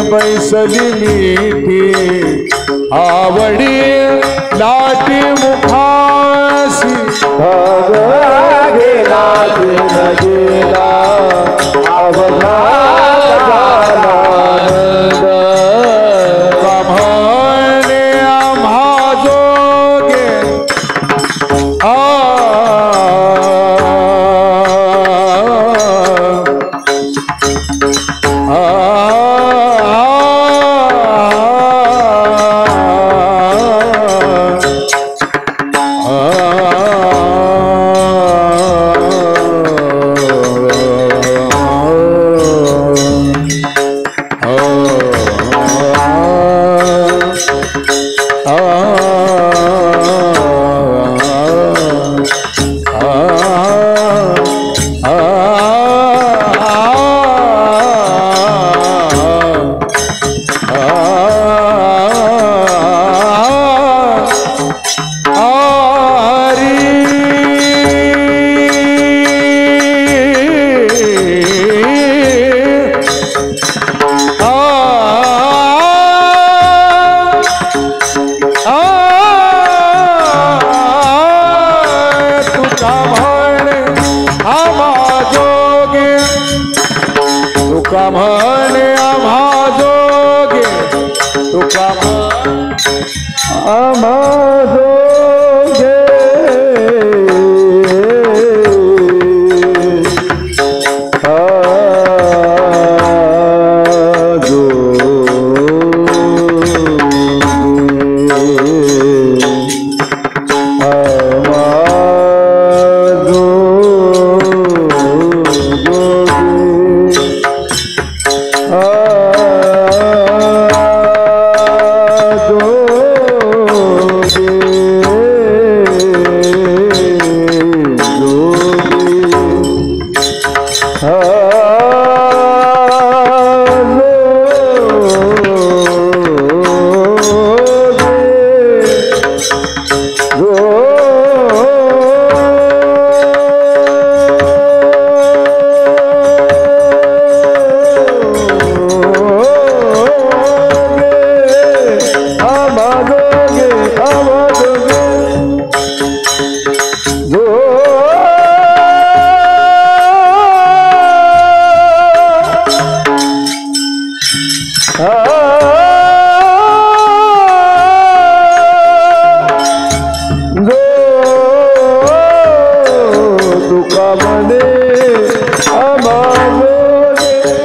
बैसली मीठी आवडी लाटी मुखासी भाग गेला न गेला अवघा म्हणे आम्हा जोगे तुका म्हणे आम्हा जोगे तुका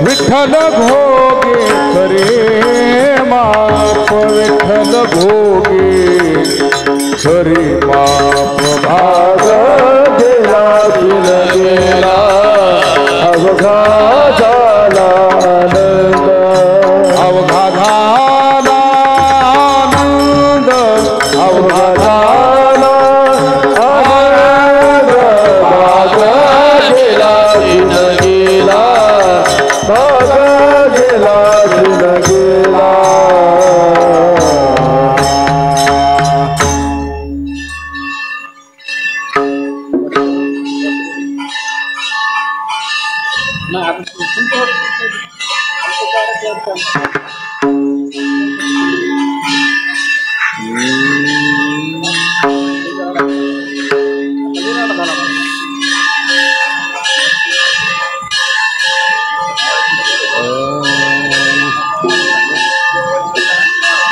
विठ्ठल भोगे खरे माप विठ्ठल भोगे खरे माप भाग गेला दिन गेला अवघा झाला आनंद अवघा झाला आनंद अवघा झाला आनंद भाग गेला दिन गेला भाग गेला दिन गेला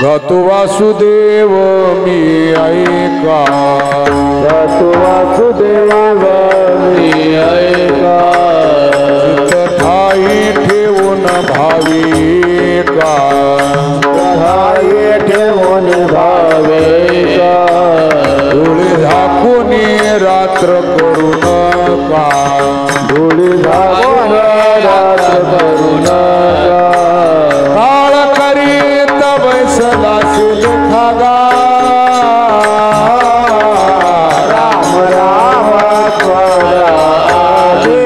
गातो वासुदेव मी ऐका गातो वासुदेव मी ऐका चित्त ठाई ठेवून भाविका ठाई ठेवून भाविका डोळे झाकून रात्र करू नका डोळे झाकून रात्र करू नका काळ करीत बैसला शिलखागा राम राम स्वराजे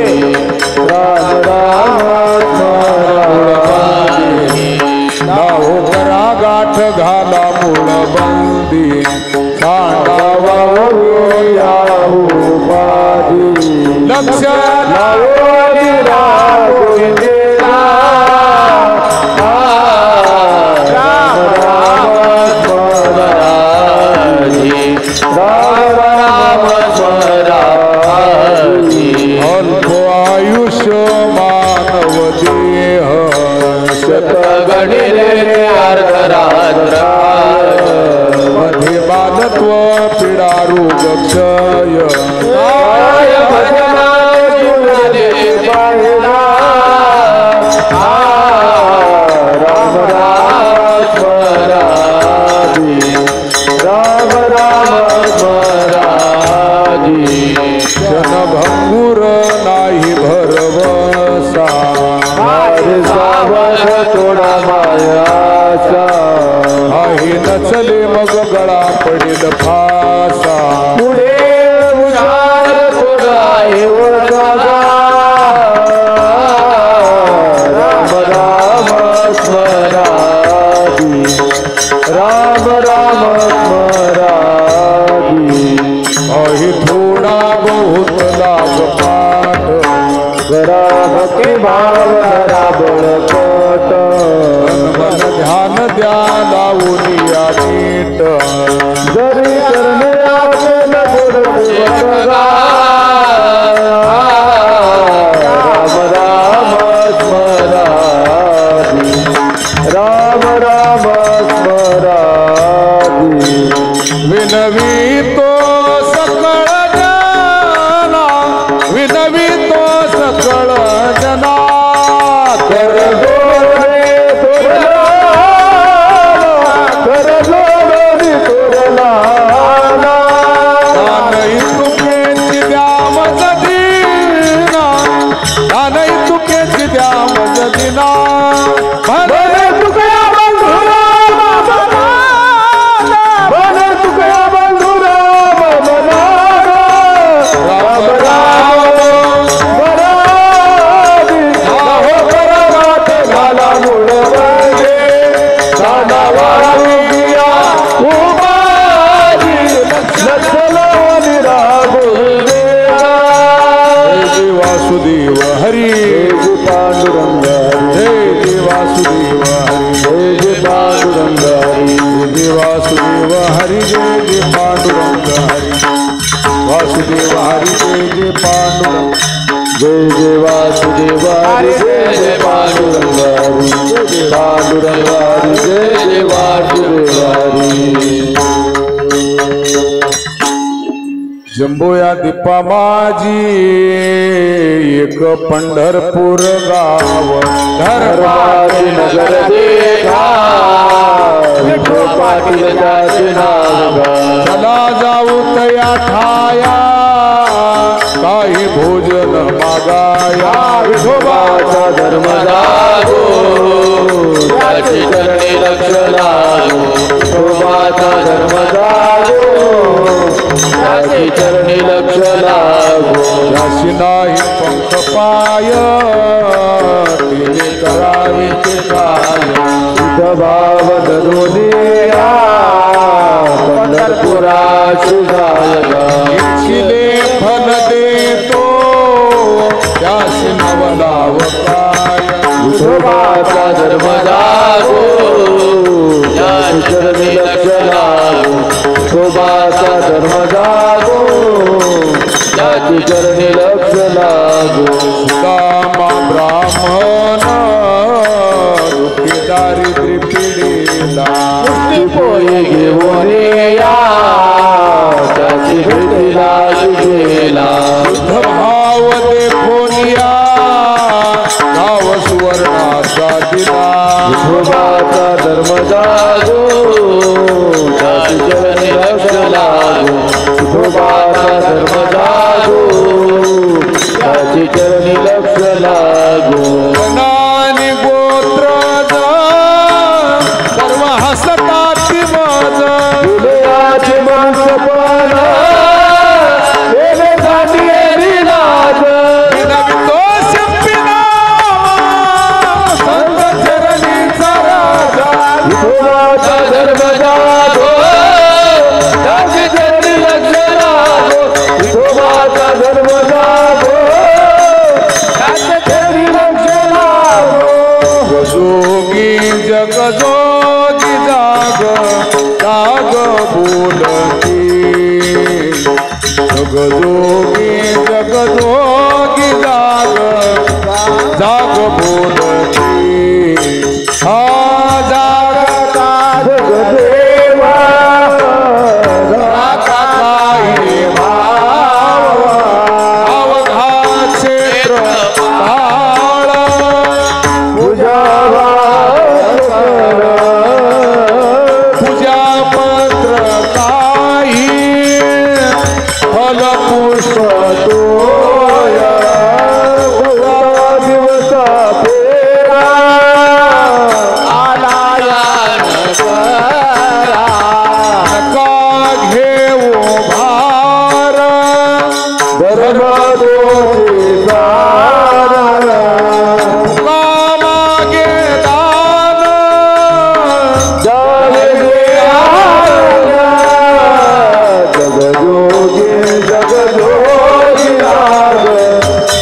राम राम स्वराजे नाहो करा गाठ घाला मूळ बंदी सांडावा याहू पादी लक्ष लावोरी राघोजीला राम राम स्वराजी राम राम स्वराजी अल्प आयुष्य मानव देह शतगणिले अर्धरात्र मध्ये बालत्व पीडा रोग क्षय काय भजना जीवने पाहिला राम राम स्वराजी राम राम स्वराजी क्षणभंगुर नाही भरवसा माझे सावध थोडा मायाचा आहे नचले मग गळा पडील फासा पुढे उधार थोडा वरचा राम राम स्वराजी राम राम स्वराजी आहे थोडा बहुत लाभ पाठ जरा भक्ती भाव जरा बळकट मन ध्यान द्या लावून या नीट जरी करणे आपलं गुण सेवका राम राम स्मराजी राम राम स्मराजी चुकेची द्या मज दिना भले तुकया बंधुरा भले तुकया बंधुरा राम राम बरादी हो बरात घाला मुळ बंगे दादा वारुगिया उमाजी लक्षलावली राघुदेवा जय वासुदेव हरी जय पांडुरंग जय वासुदेव हरी जय पांडुरंग जय वासुदेव हरी जय पांडुरंग हरी वासुदेव हरी जय पांडुरंग जय वासुदेव हरी जय पांडुरंग जय पांडुरंग जय वासुदेव हरी जंबोया दीपा माझी एक पंढरपूर गाव धर्माची नगर देखा विठो पाटील त्याचे नाव चला जाऊ तया ठाया काही भोजन मागाया विठोबाचा धर्म जागो त्याची चरणी लक्ष लागो विठोबाचा धर्म जागो त्याची चरणी लक्ष लागो याशी नाही पंख पाय तिने करावे ते काय शुद्ध भाव धरुनिया पंढरपुराची जायगा इच्छिले फल देतो त्याशी नवलाव काय विठोबाचा धर्म जागो त्याची चरणी लक्ष लागो विठोबाचा धर्म जागो त्याची चरणी लक्ष लागो सुदामा ब्राह्मण दुःखी दारिद्र्य पिढीला पोळी घेऊन या त्याची भेटीला गेला भाव देखून या गाव सुवर्णाचा दिला विठोबाचा धर्म जागो त्याची चरणी लक्ष लागो विठोबाचा धर्म जागो त्याची चरणी लक्ष लागो नानी गोत्र सर्व हसतात मज फुलयाची माणसपणा येण्यासाठी लाज दोष संत चरणीचा राजा विठोबाचा धर्म जागो त्याची चरणी लक्ष लागो विठोबाचा धर्म जागो त्याची चरणी लक्ष लागो जोगी जग जोगी जाग जाग बोलती जग जोगी जाग जाग बोलती हा जागता जगदेवा काही भाव अवघा क्षेत्र काळ पूजावा पूजा पत्र काही फल पुष्प तोय दिवसा फेरा नका घेऊ भार धर्म दोषी मागे दान जगजोगी जगजोगी राग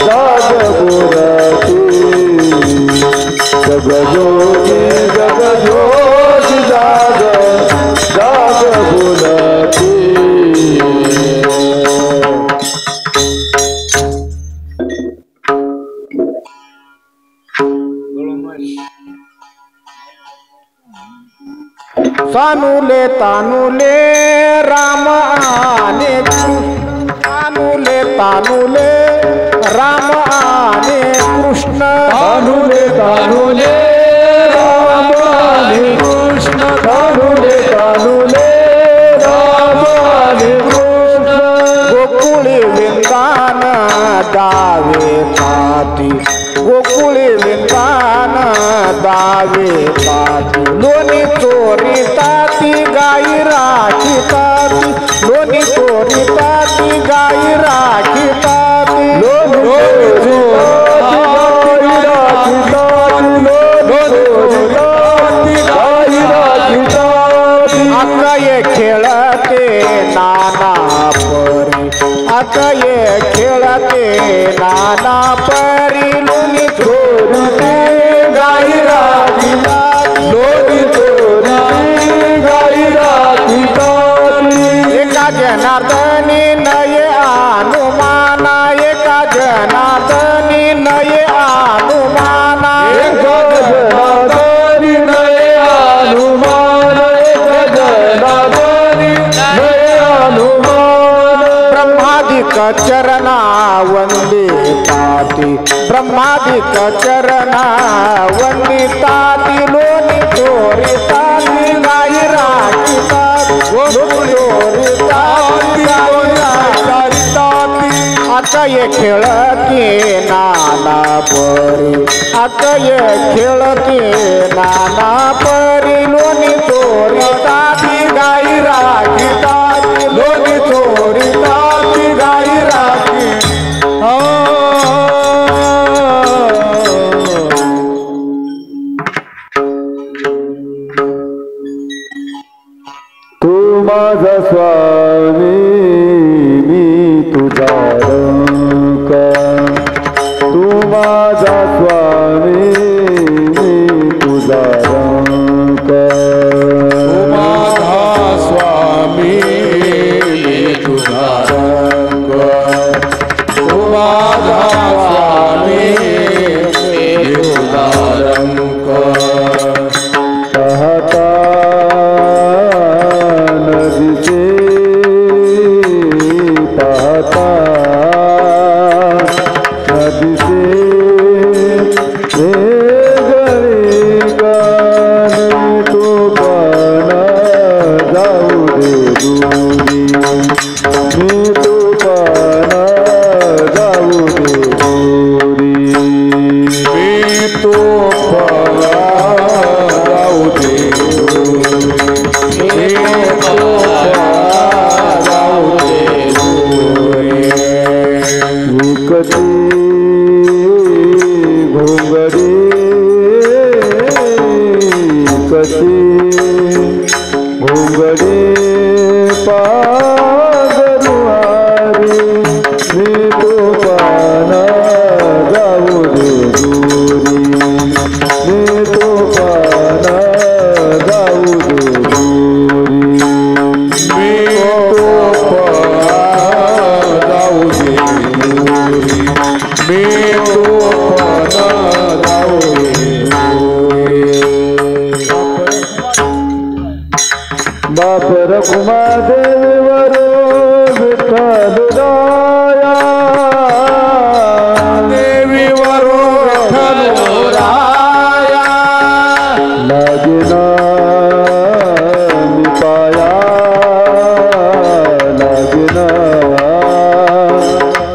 जागपुरती जगजोगी जगजोगी जाग जागपुरती सानुले तानुले राम आने कृष्ण तानुले तानुले राम आने कृष्ण तानुले तानुले राम आणि कृष्ण तानुले तानुले राम आणि कृष्ण गोकुळी वृंदान दावे खाती दावे ताती लोणी चोरी ताती गाई राखी ताती लोणी चोरी ताती गाई राखी ताती अकये खेळते नाना परी अकये खेळते नाना परी लोणी चोरी गाई राखी लोणी चोरी गाई राखी एका जनार्दनी नये अनुमाना एका जनार्दनी नये अनुमाना एका जनार्दनी नये अनुमान एका जनार्दनी नये अनुमान ब्रह्मादिक चरणा वंदे ताती ब्रह्मादिक चरणा वंदे ताती लोणी चोरी ताती गाई राखी लोणी चोरी ताती गाई राखी अकये खेळते नाना परी अकये खेळते नाना परी लोणी चोरी ताती गाई राखी ताती लोणी चोरी ताती गाई राखी तू माझा स्वामी मी तुझा रंक तू माझा स्वामी मी तुझा रंक माझा स्वामी तुझा रंग तू माझा स्वामी तुझा रंग पाहता नदीचे पाहता नदीचे हे गरे गाणे तो पण जाऊ दे दूरी मी तो पण जाऊ दे दूरी मी तो पळा जाऊ दे मी तो पळा जाऊ दे विकती घोंगडी कशी घोंगडी पागरुवारी मी तो पान जाऊ दे दूरी मी तो पान जाऊ दे दूरी मी तो पळा जाऊ दे मी तो पळा जाऊ बाप रखुमा देवर विठ्ठल राया देवी वरो राया लागिना मी पाया लागिना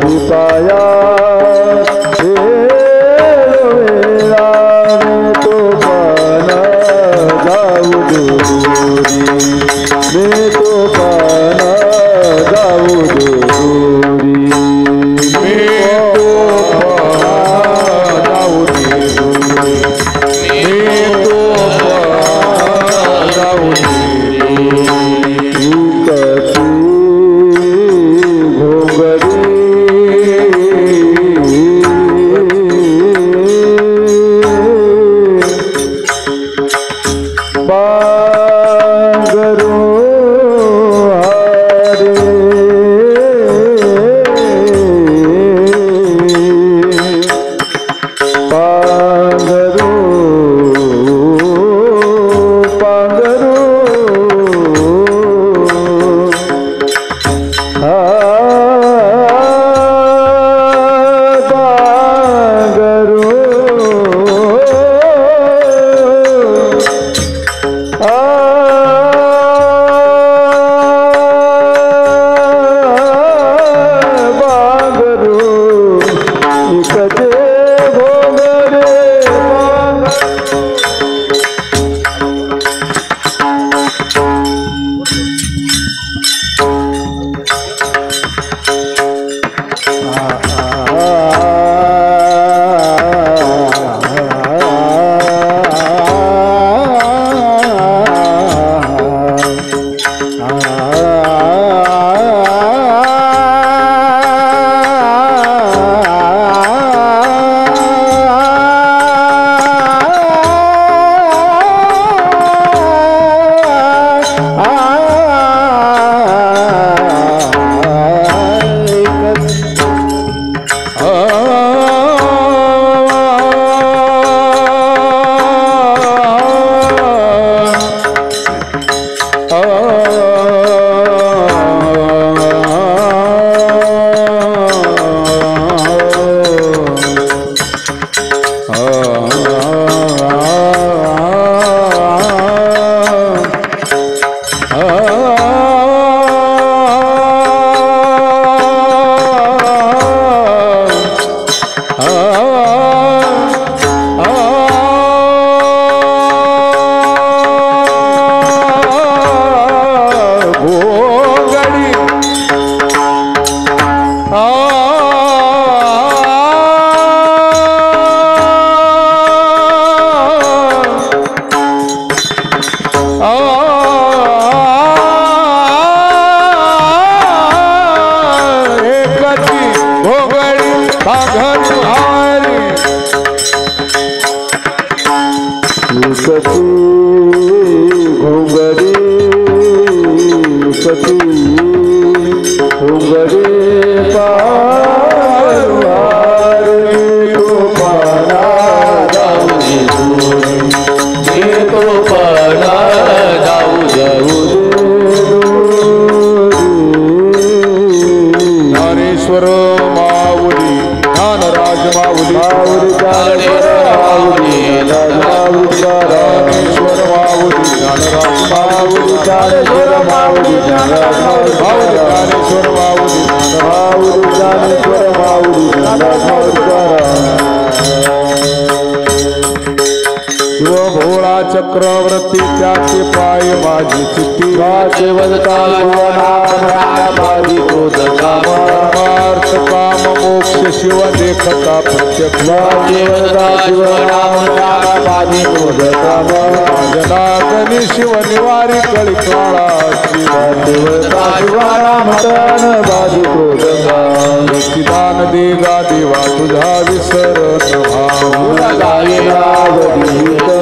मी पाया वेळा मी तो पान जाऊ दे दूरी मी तो पान जाऊ दे दूरी मी तो पळा जाऊ दे मी तो पळा जाऊ दे कशी घोंगडी पांघरू हारे पांघरू पांघरू बांगरू इकते भोगरे सती घुंगरी सती घुंगरी पार पाना जाऊ तो पाना जाऊ जाऊ ज्ञानेश्वर माऊली ज्ञानराज माऊली माऊली माऊली ज्ञानेश्वर माऊली ज्ञानराज माऊली ज्ञानेश्वर माऊली ज्ञानेश्वर माऊली ज्ञानेश्वर माऊली शिव भोळा चक्रवर्ती त्याचे पाय माझी चित्ती देवता माझी क्रोध परमार्थ काम मोक्ष शिव देखता प्रत्यक्ष देवता माझी क्रोध जनार्दनी शिव निवारी कळकाळा देवता शिवरामतन माझी क्रोध दान दे गा देवा तुझा विसरण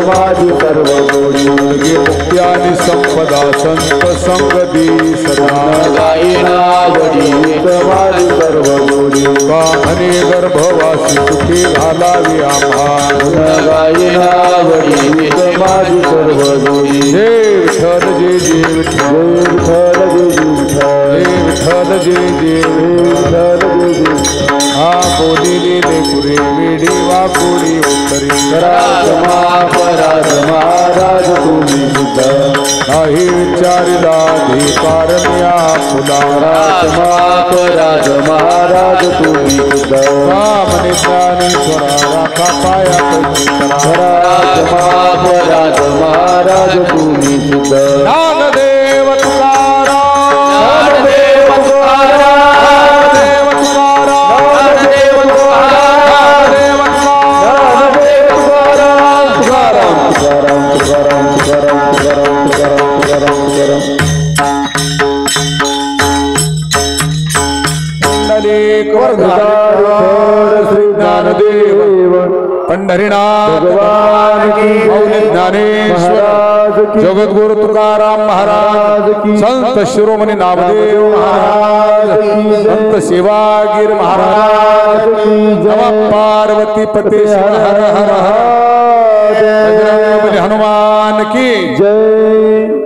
माझी सर्व गोडी मुक्ती आणि संपदा संत संग दी सदा गायनावडी माझी सर्व गोडी काहने गर्भवासी सुखी घालावी आम्हा गायनावडी माझी सर्व गोडी जय विठ्ठल जय जय विठ्ठल जय विठ्ठल जय विठ्ठल जय जय विठ्ठल हा बोलिले लेकुरे वेडी वाकुडी उत्तरी पराज महाराज तुम्ही बुद्ध नाही विचारिला धिकारण्या फुला पराज महाराज तुम्ही बुद्ध रामने ज्ञानेश्वरा राखा पाया पराज महाराज तुम्ही बुद्ध ज्ञानदेव तुकाराम देव तुकाराम देव तुकाराम देव तुकाराम देव श्री ज्ञानदेव पंढरीनाथ भगवान की मौली ज्ञानेश्वर जगद्गुरु तुकाराम महाराज संत शिरोमणी नामदेव महाराज संत सेवागीर महाराज नमः पार्वती पते हर हर हर बजरंग बली हनुमान की जय।